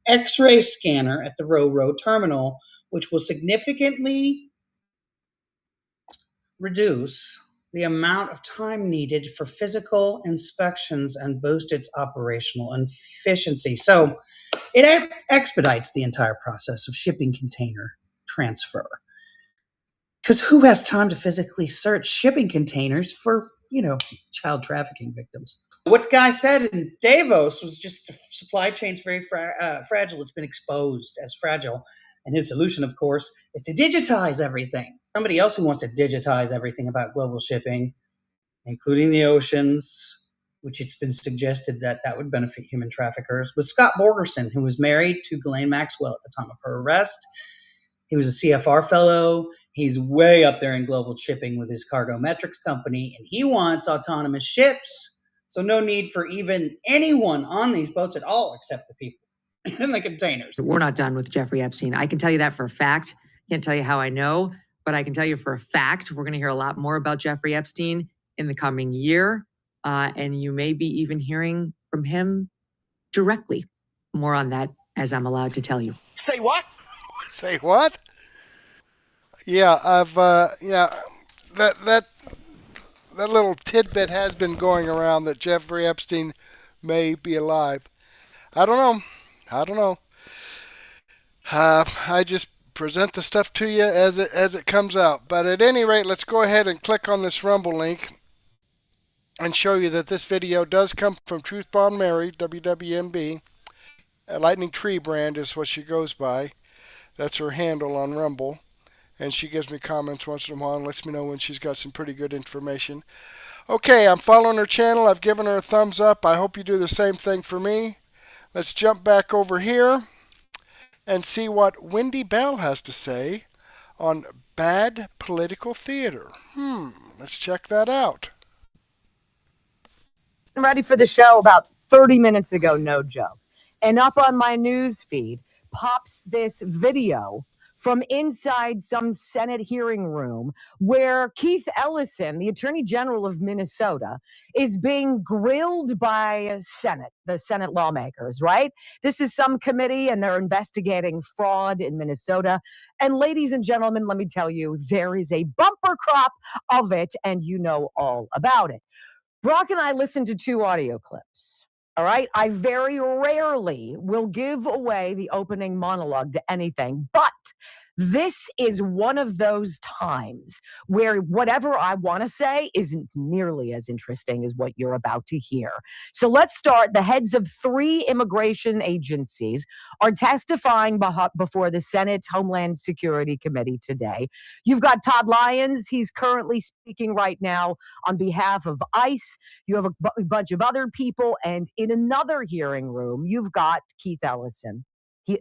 X-ray scanner at the Ro-Ro terminal, which will significantly reduce the amount of time needed for physical inspections and boost its operational efficiency. So it expedites the entire process of shipping container transfer. Because who has time to physically search shipping containers for, child trafficking victims? What the guy said in Davos was just the supply chain's very fragile. It's been exposed as fragile. And his solution, of course, is to digitize everything. Somebody else who wants to digitize everything about global shipping, including the oceans, which it's been suggested that would benefit human traffickers, was Scott Borgerson, who was married to Ghislaine Maxwell at the time of her arrest. He was a CFR fellow. He's way up there in global shipping with his Cargo Metrics company, and he wants autonomous ships. So no need for even anyone on these boats at all except the people in the containers. We're not done with Jeffrey Epstein. I can tell you that for a fact. Can't tell you how I know, but I can tell you for a fact we're going to hear a lot more about Jeffrey Epstein in the coming year, and you may be even hearing from him directly. More on that as I'm allowed to tell you. Say what? Say what? Yeah, that little tidbit has been going around that Jeffrey Epstein may be alive. I don't know. I just present the stuff to you as it comes out. But at any rate, let's go ahead and click on this Rumble link and show you that this video does come from Truth Bomb Mary, WWMB. Lightning Tree Brand is what she goes by. That's her handle on Rumble. And she gives me comments once in a while and lets me know when she's got some pretty good information. Okay, I'm following her channel. I've given her a thumbs up. I hope you do the same thing for me. Let's jump back over here and see what Wendy Bell has to say on bad political theater. Let's check that out. I'm ready for the show about 30 minutes ago, no joke. And up on my news feed pops this video from inside some Senate hearing room where Keith Ellison, the Attorney General of Minnesota, is being grilled by the Senate lawmakers, right? This is some committee and they're investigating fraud in Minnesota. And ladies and gentlemen, let me tell you, there is a bumper crop of it and you know all about it. Brock and I listened to 2 audio clips. All right. I very rarely will give away the opening monologue to anything, but this is one of those times where whatever I want to say isn't nearly as interesting as what you're about to hear. So let's start. The heads of 3 immigration agencies are testifying before the Senate Homeland Security Committee today. You've got Todd Lyons. He's currently speaking right now on behalf of ICE. You have a bunch of other people. And in another hearing room, you've got Keith Ellison.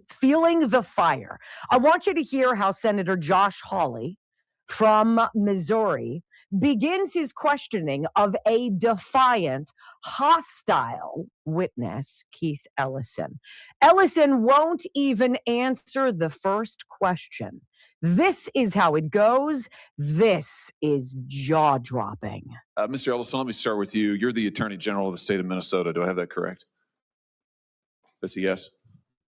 Feeling the fire. I want you to hear how Senator Josh Hawley from Missouri begins his questioning of a defiant, hostile witness, Keith Ellison. Ellison won't even answer the first question. This is how it goes. This is jaw-dropping. Mr. Ellison, let me start with you. You're the Attorney General of the state of Minnesota. Do I have that correct? That's a yes?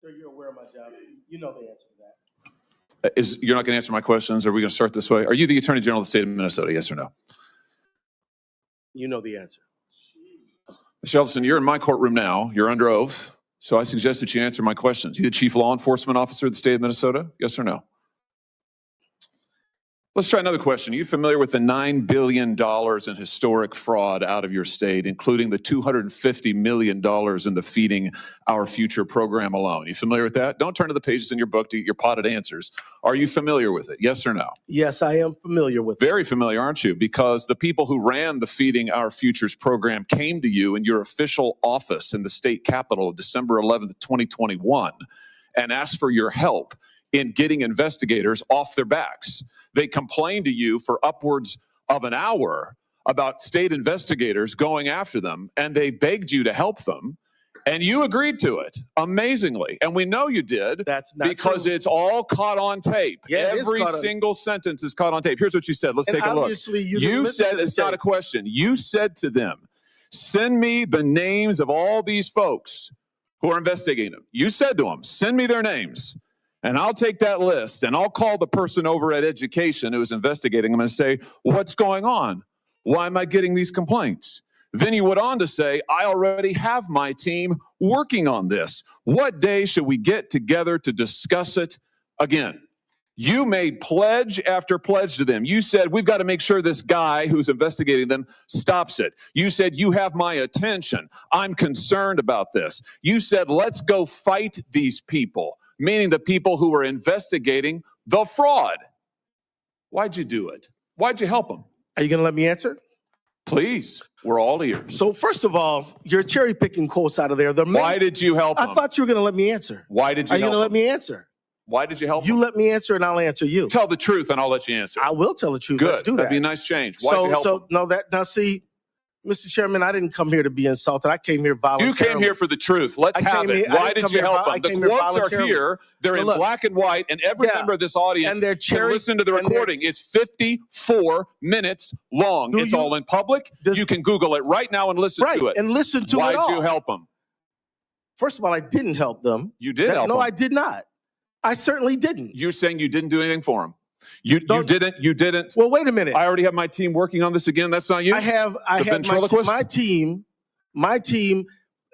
Sir, you're aware of my job. You know the answer to that. You're not going to answer my questions? Are we going to start this way? Are you the Attorney General of the state of Minnesota, yes or no? You know the answer. Mr. Ellison, you're in my courtroom now. You're under oath. So I suggest that you answer my questions. You the Chief Law Enforcement Officer of the state of Minnesota, yes or no? Let's try another question. Are you familiar with the $9 billion in historic fraud out of your state, including the $250 million in the Feeding Our Future program alone? You familiar with that? Don't turn to the pages in your book to get your potted answers. Are you familiar with it? Yes or no? Yes, I am familiar with it. Very familiar, aren't you? Because the people who ran the Feeding Our Futures program came to you in your official office in the state capitol December 11th, 2021, and asked for your help in getting investigators off their backs. They complained to you for upwards of an hour about state investigators going after them, and they begged you to help them. And you agreed to it, amazingly. And we know you did. That's not because true. it's all caught on tape. Yeah, it is Every caught on- single sentence is caught on tape. Here's what you said. Let's And take a look. obviously you didn't You listen said, to the it's not a tape. question. You said to them, send me the names of all these folks who are investigating them. You said to them, send me their names. And I'll take that list and I'll call the person over at education who is investigating them and say, what's going on? Why am I getting these complaints? Then he went on to say, I already have my team working on this. What day should we get together to discuss it again? You made pledge after pledge to them. You said, we've got to make sure this guy who's investigating them stops it. You said, you have my attention. I'm concerned about this. You said, let's go fight these people, meaning the people who were investigating the fraud. Why'd you do it? Why'd you help them? Are you going to let me answer? Please, we're all ears. So first of all, you're cherry picking quotes out of there. Why did you help I them? thought you were going to let me answer. Why did you Are you help going to let them? me answer? Why did you help You them? let me answer and I'll answer you. Tell the truth and I'll let you answer. I will tell the truth. Good. Let's do that. That'd be a nice change. Why'd you help them? Now see, Mr. Chairman, I didn't come here to be insulted. I came here voluntarily. You came here for the truth. Let's I have came it. here- I Why didn't did come you here help vol- I them? came The here quotes are voluntarily. here. They're But in look, black and white, and every yeah, member of this audience and they're can cherry- listen to the and they're- recording. It's 54 minutes long. It's all in public. You can Google it right now and listen to it. and listen to it Why'd all. you help them? First of all, I didn't help them. You did help No, them. I did not. I certainly didn't. You're saying you didn't do anything for them. You didn't. Well, wait a minute. I already have my team working on this again. That's not you. I have It's a ventriloquist? my team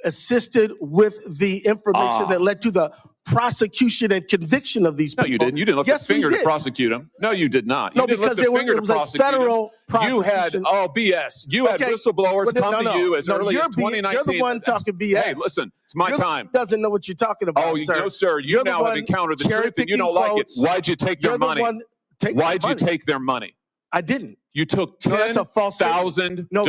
assisted with the information that led to the prosecution and conviction of these No, people. you didn't. You didn't lift Yes, a finger we to did. prosecute him. No, you did not. You No, didn't because lift a it finger was to a prosecute federal him. You had, prosecution. BS. You had Okay. whistleblowers Well, come to you as early as you're 2019. the one talking BS. Hey, listen, it's my You're the time. one who doesn't know what you're talking about, Oh, sir. no, sir. You You're the now have one encountered the truth and you cherry-picking don't like it. quotes. Why'd you take their You're the money? one taking their Why'd you money. take their money? I didn't. You took No, that's a false statement. $10,000. No,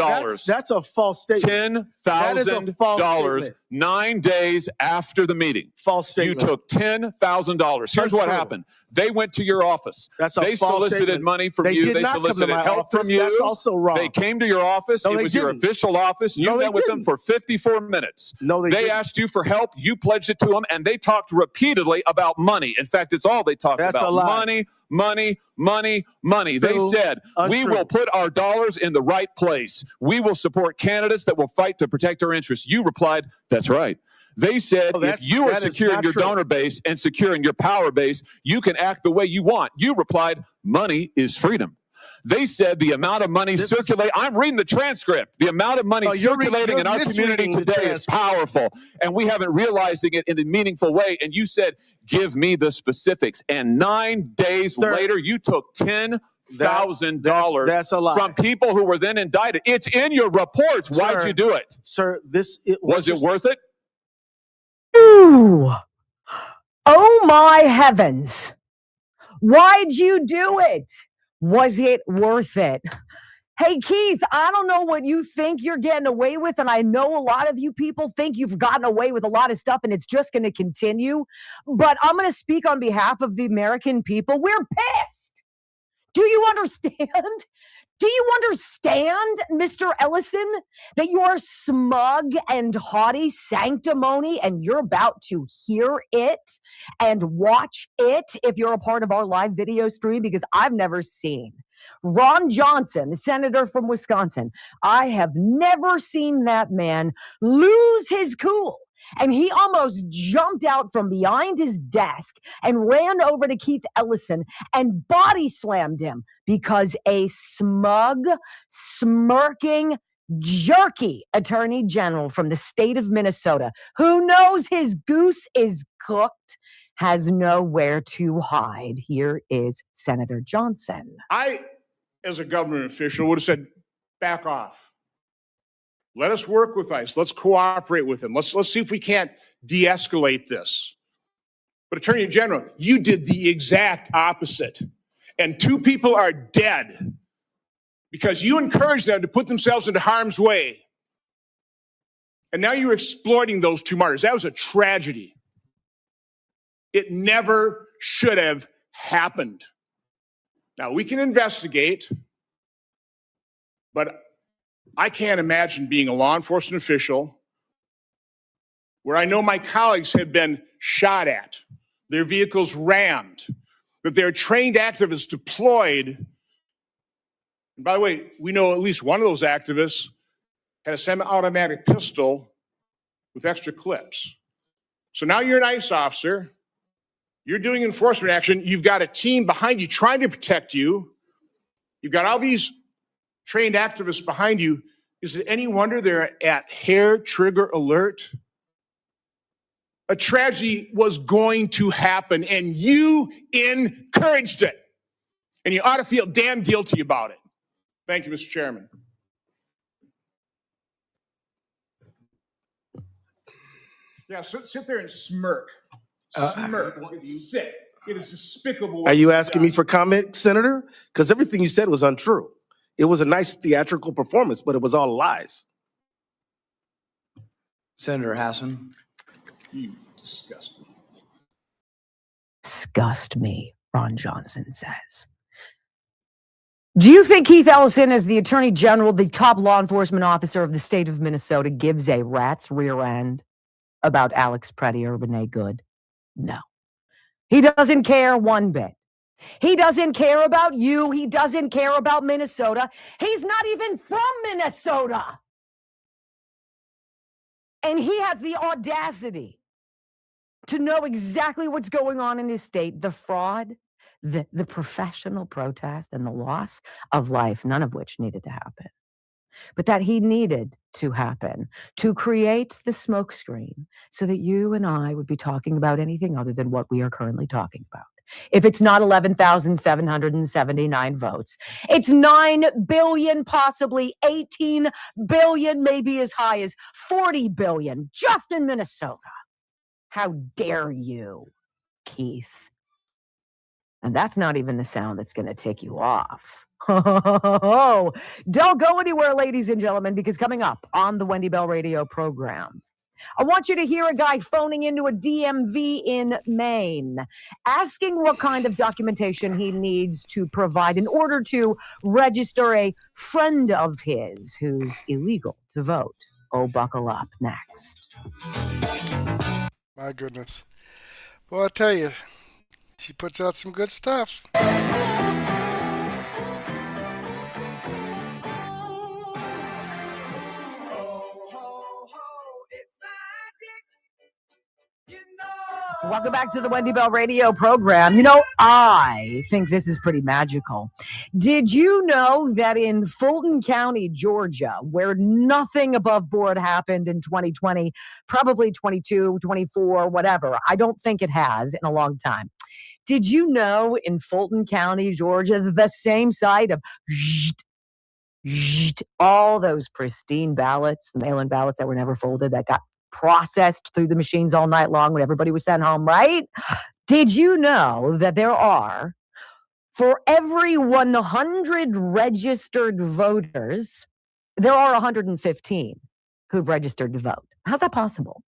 that's a false statement. That is a false $10,000 statement. 9 days after the meeting. False statement. You took $10,000. Here's what Untrue. happened. They went to your office. That's a They false solicited statement. money from They you. did They not come to solicited my help office. from you. That's also wrong. They came to your office. No, it they was your didn't. official office. You No, they met with them didn't. for 54 minutes. No, they didn't. asked you for help. You pledged it to them, and they talked repeatedly about money. In fact, it's all they talked That's about. a lie. Money, money, money, money. They True. said, we Untrue. will put our dollars in the right place. We will support candidates that will fight to protect our interests. You replied, that's right. They said, Oh, if you are that is securing not your true. donor base and securing your power base, you can act the way you want. You replied, money is freedom. They said the amount of money circulating, I'm reading the transcript. The amount of money No, you're circulating in our misreading community the today is transcript. powerful, and we haven't realizing it in a meaningful way. And you said, give me the specifics. And 9 days Sir, later, you took $10,000 that's a lie. from people who were then indicted. It's in your reports. Why'd Sir, you do it? Sir, Was it worth it? Ooh. Oh my heavens. Why'd you do it? Was it worth it? Hey, Keith, I don't know what you think you're getting away with, and I know a lot of you people think you've gotten away with a lot of stuff, and it's just going to continue. But I'm going to speak on behalf of the American people. We're pissed. Do you understand? Do you understand, Mr. Ellison, that you are smug and haughty sanctimony and you're about to hear it and watch it if you're a part of our live video stream? Because I've never seen Ron Johnson, the senator from Wisconsin. I have never seen that man lose his cool. And he almost jumped out from behind his desk and ran over to Keith Ellison and body slammed him because a smug, smirking, jerky attorney general from the state of Minnesota, who knows his goose is cooked, has nowhere to hide. Here is Senator Johnson. I, as a government official, would have said, back off. Let us work with ICE. Let's cooperate with them. Let's see if we can't de-escalate this. But Attorney General, you did the exact opposite. And 2 people are dead because you encouraged them to put themselves into harm's way. And now you're exploiting those 2 martyrs. That was a tragedy. It never should have happened. Now, we can investigate, but I can't imagine being a law enforcement official where I know my colleagues have been shot at, their vehicles rammed, that there are trained activists deployed. And by the way, we know at least one of those activists had a semi-automatic pistol with extra clips. So now you're an ICE officer, you're doing enforcement action, you've got a team behind you trying to protect you, you've got all these trained activists behind you. Is it any wonder they're at hair trigger alert? A tragedy was going to happen, and you encouraged it. And you ought to feel damn guilty about it. Thank you, Mr. Chairman. Yeah, sit there and smirk. Smirk. It's sick. It is despicable. Are you asking me for comment, Senator? Because everything you said was untrue. It was a nice theatrical performance, but it was all lies. Senator Hassan. You disgust me. Disgust me, Ron Johnson says. Do you think Keith Ellison, as the Attorney General, the top law enforcement officer of the state of Minnesota, gives a rat's rear end about Alex Preddy or Renee Good? No. He doesn't care one bit. He doesn't care about you. He doesn't care about Minnesota. He's not even from Minnesota. And he has the audacity to know exactly what's going on in his state, the fraud, the professional protest, and the loss of life, none of which needed to happen. But that he needed to happen to create the smokescreen so that you and I would be talking about anything other than what we are currently talking about. If it's not 11,779 votes, it's 9 billion, possibly 18 billion, maybe as high as 40 billion, just in Minnesota. How dare you, Keith? And that's not even the sound that's going to tick you off. Oh, don't go anywhere, ladies and gentlemen, because coming up on the Wendy Bell Radio program, I want you to hear a guy phoning into a DMV in Maine, asking what kind of documentation he needs to provide in order to register a friend of his who's illegal to vote. Oh, buckle up. Next. My goodness. Well, I tell you, she puts out some good stuff. Welcome back to the Wendy Bell Radio program. You know, I think this is pretty magical. Did you know that in Fulton County, Georgia, where nothing above board happened in 2020, probably 22, 24, whatever, I don't think it has in a long time. Did you know in Fulton County, Georgia, the same site of all those pristine ballots, the mail-in ballots that were never folded, that got processed through the machines all night long when everybody was sent home, right? Did you know that there are, for every 100 registered voters, there are 115 who've registered to vote? How's that possible?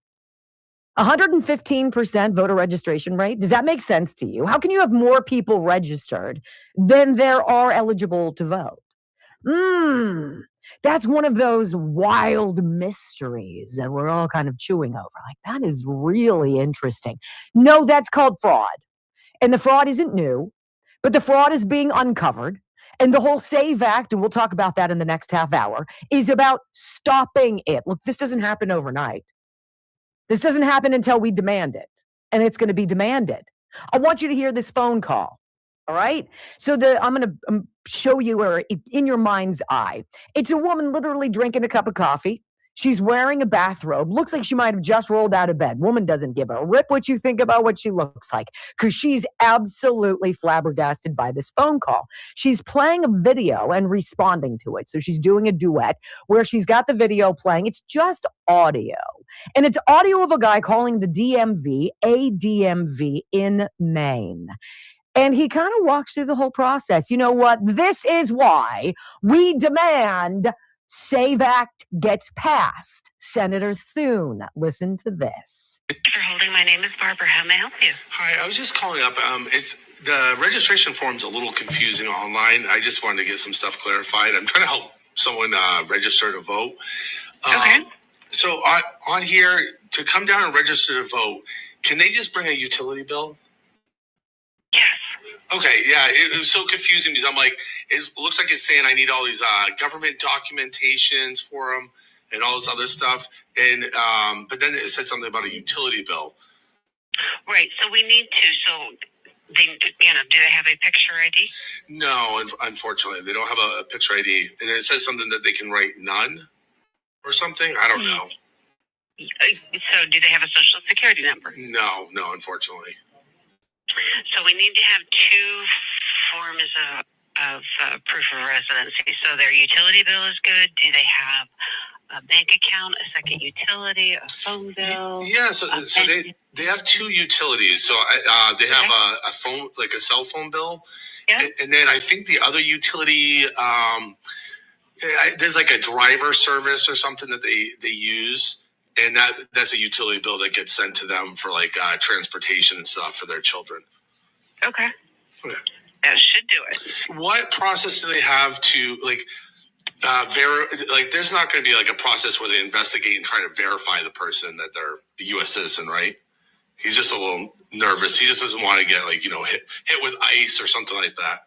115% voter registration rate? Does that make sense to you? How can you have more people registered than there are eligible to vote? That's one of those wild mysteries that we're all kind of chewing over. Like, that is really interesting. No, that's called fraud. And the fraud isn't new, but the fraud is being uncovered. And the whole SAVE Act, and we'll talk about that in the next half hour, is about stopping it. Look, this doesn't happen overnight. This doesn't happen until we demand it. And it's going to be demanded. I want you to hear this phone call. All right. So I'm going to show you her in your mind's eye. It's a woman literally drinking a cup of coffee. She's wearing a bathrobe. Looks like she might have just rolled out of bed. Woman doesn't give a rip what you think about what she looks like, because she's absolutely flabbergasted by this phone call. She's playing a video and responding to it. So she's doing a duet where she's got the video playing. It's just audio. And it's audio of a guy calling the DMV, a DMV in Maine. And he kind of walks through the whole process. You know what? This is why we demand SAVE Act gets passed. Senator Thune, listen to this. Thanks for holding. My name is Barbara. How may I help you? Hi, I was just calling up. It's the registration form's a little confusing online. I just wanted to get some stuff clarified. I'm trying to help someone register to vote. Okay. So on here, to come down and register to vote, can they just bring a utility bill? Yes. Okay, yeah, it was so confusing because I'm like, it looks like it's saying I need all these government documentations for them and all this other stuff, and but then it said something about a utility bill. Right. So we need to. So they, do they have a picture ID? No, unfortunately, they don't have a picture ID, and it says something that they can write none or something. I don't know. So do they have a social security number? No, unfortunately. So we need to have two forms of proof of residency. So their utility bill is good. Do they have a bank account, a second utility, a phone bill? Yeah, so they have two utilities. So they have a phone, like a cell phone bill, and then I think the other utility, there's like a driver service or something that they use, and that's a utility bill that gets sent to them for like transportation and stuff for their children. Okay. That should do it. What process do they have to like? There's not going to be like a process where they investigate and try to verify the person that they're a U.S. citizen, right? He's just a little nervous. He just doesn't want to get hit with ICE or something like that.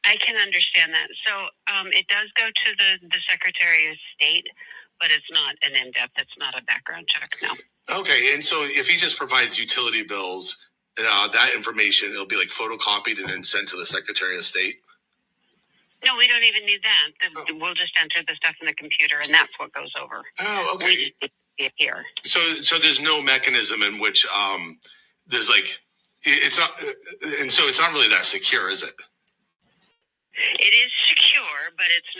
I can understand that. So it does go to the Secretary of State, but it's not an in-depth. It's not a background check. No. Okay, and so if he just provides utility bills, that information, it'll be like photocopied and then sent to the Secretary of State. No, we don't even need that. We'll just enter the stuff in the computer, and that's what goes over. Oh, okay. We just need to see it here. So there's no mechanism in which there's like it's not, and so it's not really that secure, is it? It is secure, but it's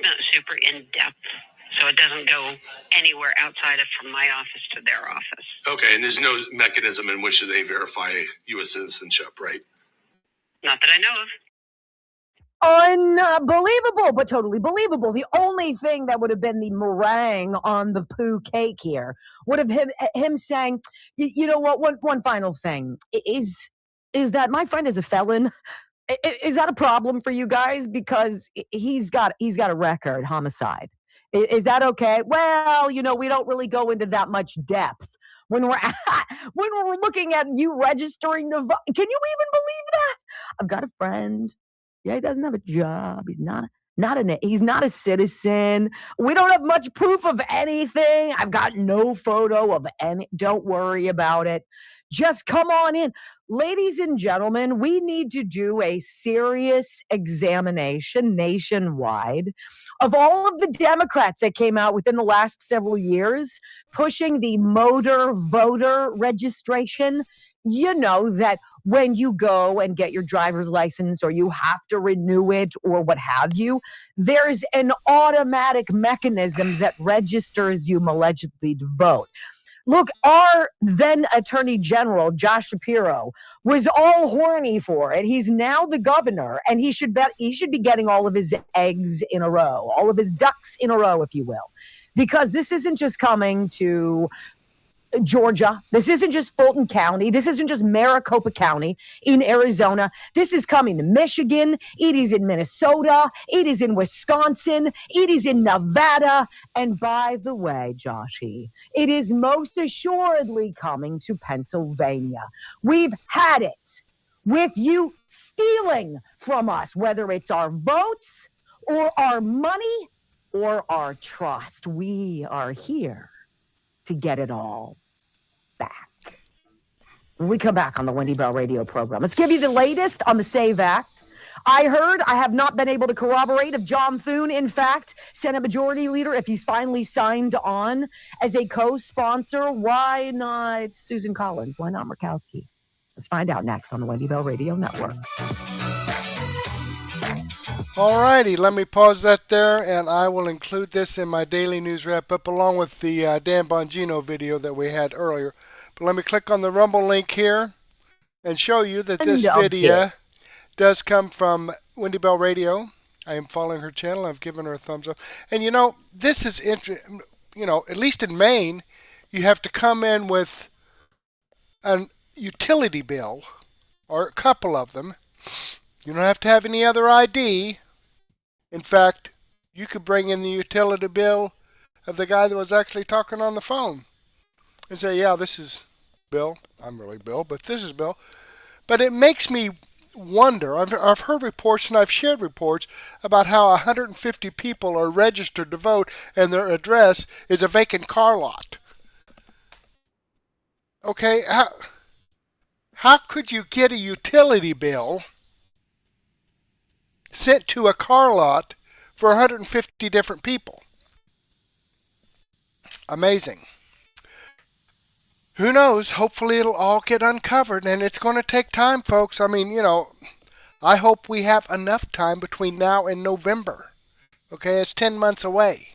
not super in depth. So it doesn't go anywhere outside of from my office to their office. Okay, and there's no mechanism in which they verify U.S. citizenship, right? Not that I know of. Unbelievable, but totally believable. The only thing that would have been the meringue on the poo cake here would have him saying, you know what, one final thing is that my friend is a felon. Is that a problem for you guys? Because he's got a record, homicide. Is that okay? Well, we don't really go into that much depth when we're looking at you registering to vote. Can you even believe that? I've got a friend. Yeah, he doesn't have a job. He's not a citizen. We don't have much proof of anything. I've got no photo of any. Don't worry about it. Just come on in. Ladies and gentlemen, we need to do a serious examination nationwide of all of the Democrats that came out within the last several years pushing the motor voter registration. You know that when you go and get your driver's license or you have to renew it or what have you, there's an automatic mechanism that registers you allegedly to vote. Look, our then Attorney General, Josh Shapiro, was all horny for it. He's now the governor, and he should be getting all of his eggs in a row, all of his ducks in a row, if you will, because this isn't just coming to Georgia. This isn't just Fulton County. This isn't just Maricopa County in Arizona. This is coming to Michigan. It is in Minnesota. It is in Wisconsin. It is in Nevada. And by the way, Joshy, it is most assuredly coming to Pennsylvania. We've had it with you stealing from us, whether it's our votes or our money or our trust. We are here to get it all back. When we come back on the Wendy Bell radio program, let's give you the latest on the SAVE Act. I have not been able to corroborate if John Thune, in fact, Senate Majority Leader, if he's finally signed on as a co-sponsor. Why not Susan Collins? Why not Murkowski? Let's find out next on the Wendy Bell Radio Network. All righty, let me pause that there, and I will include this in my daily news wrap-up along with the Dan Bongino video that we had earlier. But let me click on the Rumble link here and show you that this video does come from Wendy Bell Radio. I am following her channel. I've given her a thumbs up. And this is interesting. At least in Maine, you have to come in with a utility bill or a couple of them. You don't have to have any other ID. In fact, you could bring in the utility bill of the guy that was actually talking on the phone and say, yeah, this is Bill. I'm really Bill, but this is Bill. But it makes me wonder. I've heard reports and I've shared reports about how 150 people are registered to vote and their address is a vacant car lot. Okay, how could you get a utility bill sent to a car lot for 150 different people? Amazing. Who knows? Hopefully it'll all get uncovered, and it's going to take time, folks. I mean, I hope we have enough time between now and November. Okay, it's 10 months away.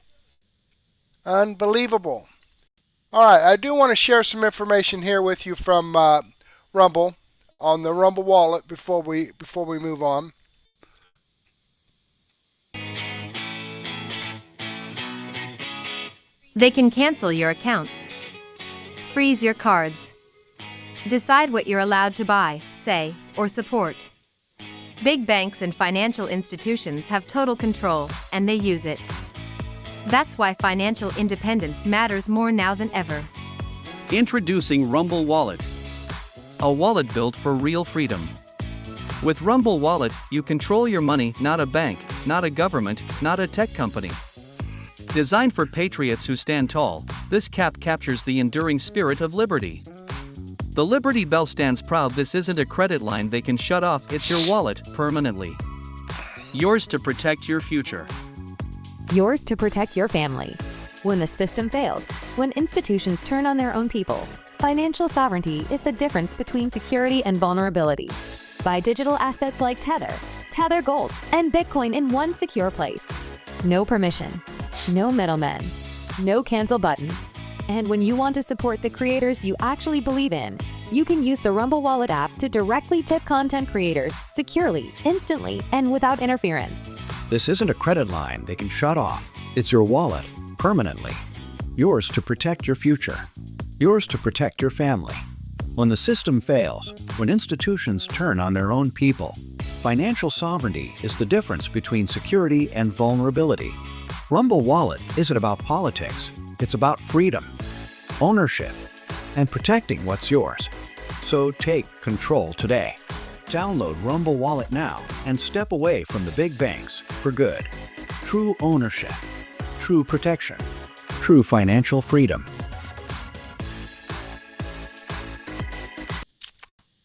Unbelievable. All right, I do want to share some information here with you from Rumble on the Rumble wallet before we move on. They can cancel your accounts, freeze your cards, decide what you're allowed to buy, say, or support. Big banks and financial institutions have total control, and they use it. That's why financial independence matters more now than ever. Introducing Rumble Wallet, a wallet built for real freedom. With Rumble Wallet, you control your money, not a bank, not a government, not a tech company. Designed for patriots who stand tall, this cap captures the enduring spirit of liberty. The Liberty Bell stands proud. This isn't a credit line they can shut off, it's your wallet, permanently. Yours to protect your future. Yours to protect your family. When the system fails, when institutions turn on their own people, financial sovereignty is the difference between security and vulnerability. Buy digital assets like Tether, Tether Gold, and Bitcoin in one secure place. No permission, no middlemen, no cancel button. And when you want to support the creators you actually believe in, you can use the Rumble Wallet app to directly tip content creators securely, instantly, and without interference. This isn't a credit line they can shut off. It's your wallet, permanently. Yours to protect your future. Yours to protect your family. When the system fails, when institutions turn on their own people, financial sovereignty is the difference between security and vulnerability. Rumble Wallet isn't about politics. It's about freedom, ownership, and protecting what's yours. So take control today. Download Rumble Wallet now and step away from the big banks for good. True ownership, true protection, true financial freedom.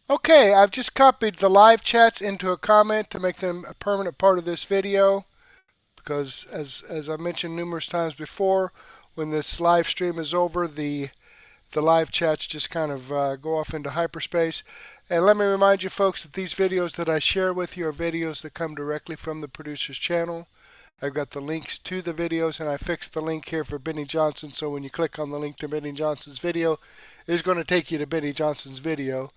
Okay, I've just copied the live chats into a comment to make them a permanent part of this video, because as I mentioned numerous times before, when this live stream is over, the live chats just kind of go off into hyperspace. And let me remind you folks that these videos that I share with you are videos that come directly from the producer's channel. I've got the links to the videos, and I fixed the link here for Benny Johnson, so when you click on the link to Benny Johnson's video, it's going to take you to Benny Johnson's video.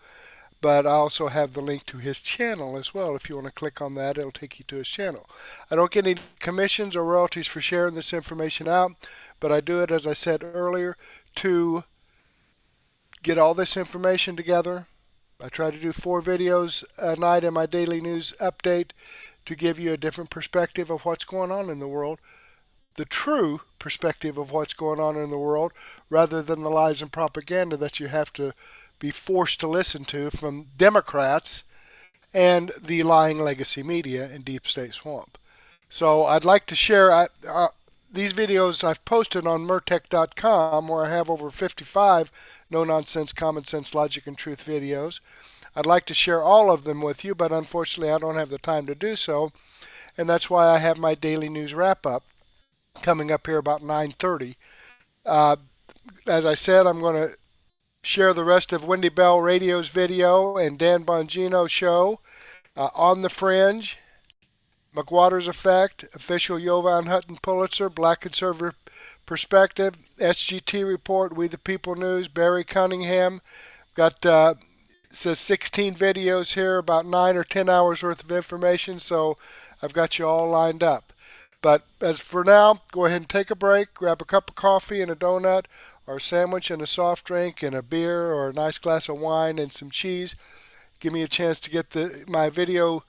But I also have the link to his channel as well. If you want to click on that, it'll take you to his channel. I don't get any commissions or royalties for sharing this information out, but I do it, as I said earlier, to get all this information together. I try to do 4 videos a night in my daily news update to give you a different perspective of what's going on in the world, the true perspective of what's going on in the world, rather than the lies and propaganda that you have to be forced to listen to from Democrats and the lying legacy media in Deep State Swamp. So I'd like to share these videos I've posted on Murtech.com, where I have over 55 no-nonsense, common sense, logic, and truth videos. I'd like to share all of them with you, but unfortunately I don't have the time to do so, and that's why I have my daily news wrap-up coming up here about 9:30. As I said, I'm going to share the rest of Wendy Bell Radio's video and Dan Bongino show, On the Fringe, McWater's Effect, Official Jovan Hutton Pulitzer, Black Conservative Perspective, SGT Report, We the People News, Barry Cunningham. Got says 16 videos here, about 9 or 10 hours worth of information, so I've got you all lined up. But as for now, go ahead and take a break, grab a cup of coffee and a donut, or a sandwich and a soft drink and a beer or a nice glass of wine and some cheese. Give me a chance to get my video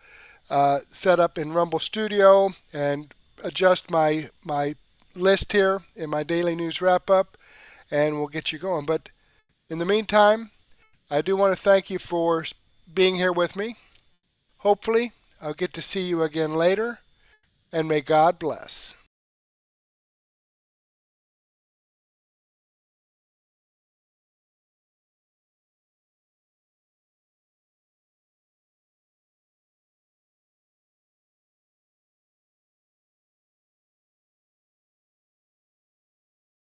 set up in Rumble Studio and adjust my list here in my daily news wrap-up, and we'll get you going. But in the meantime, I do want to thank you for being here with me. Hopefully, I'll get to see you again later, and may God bless.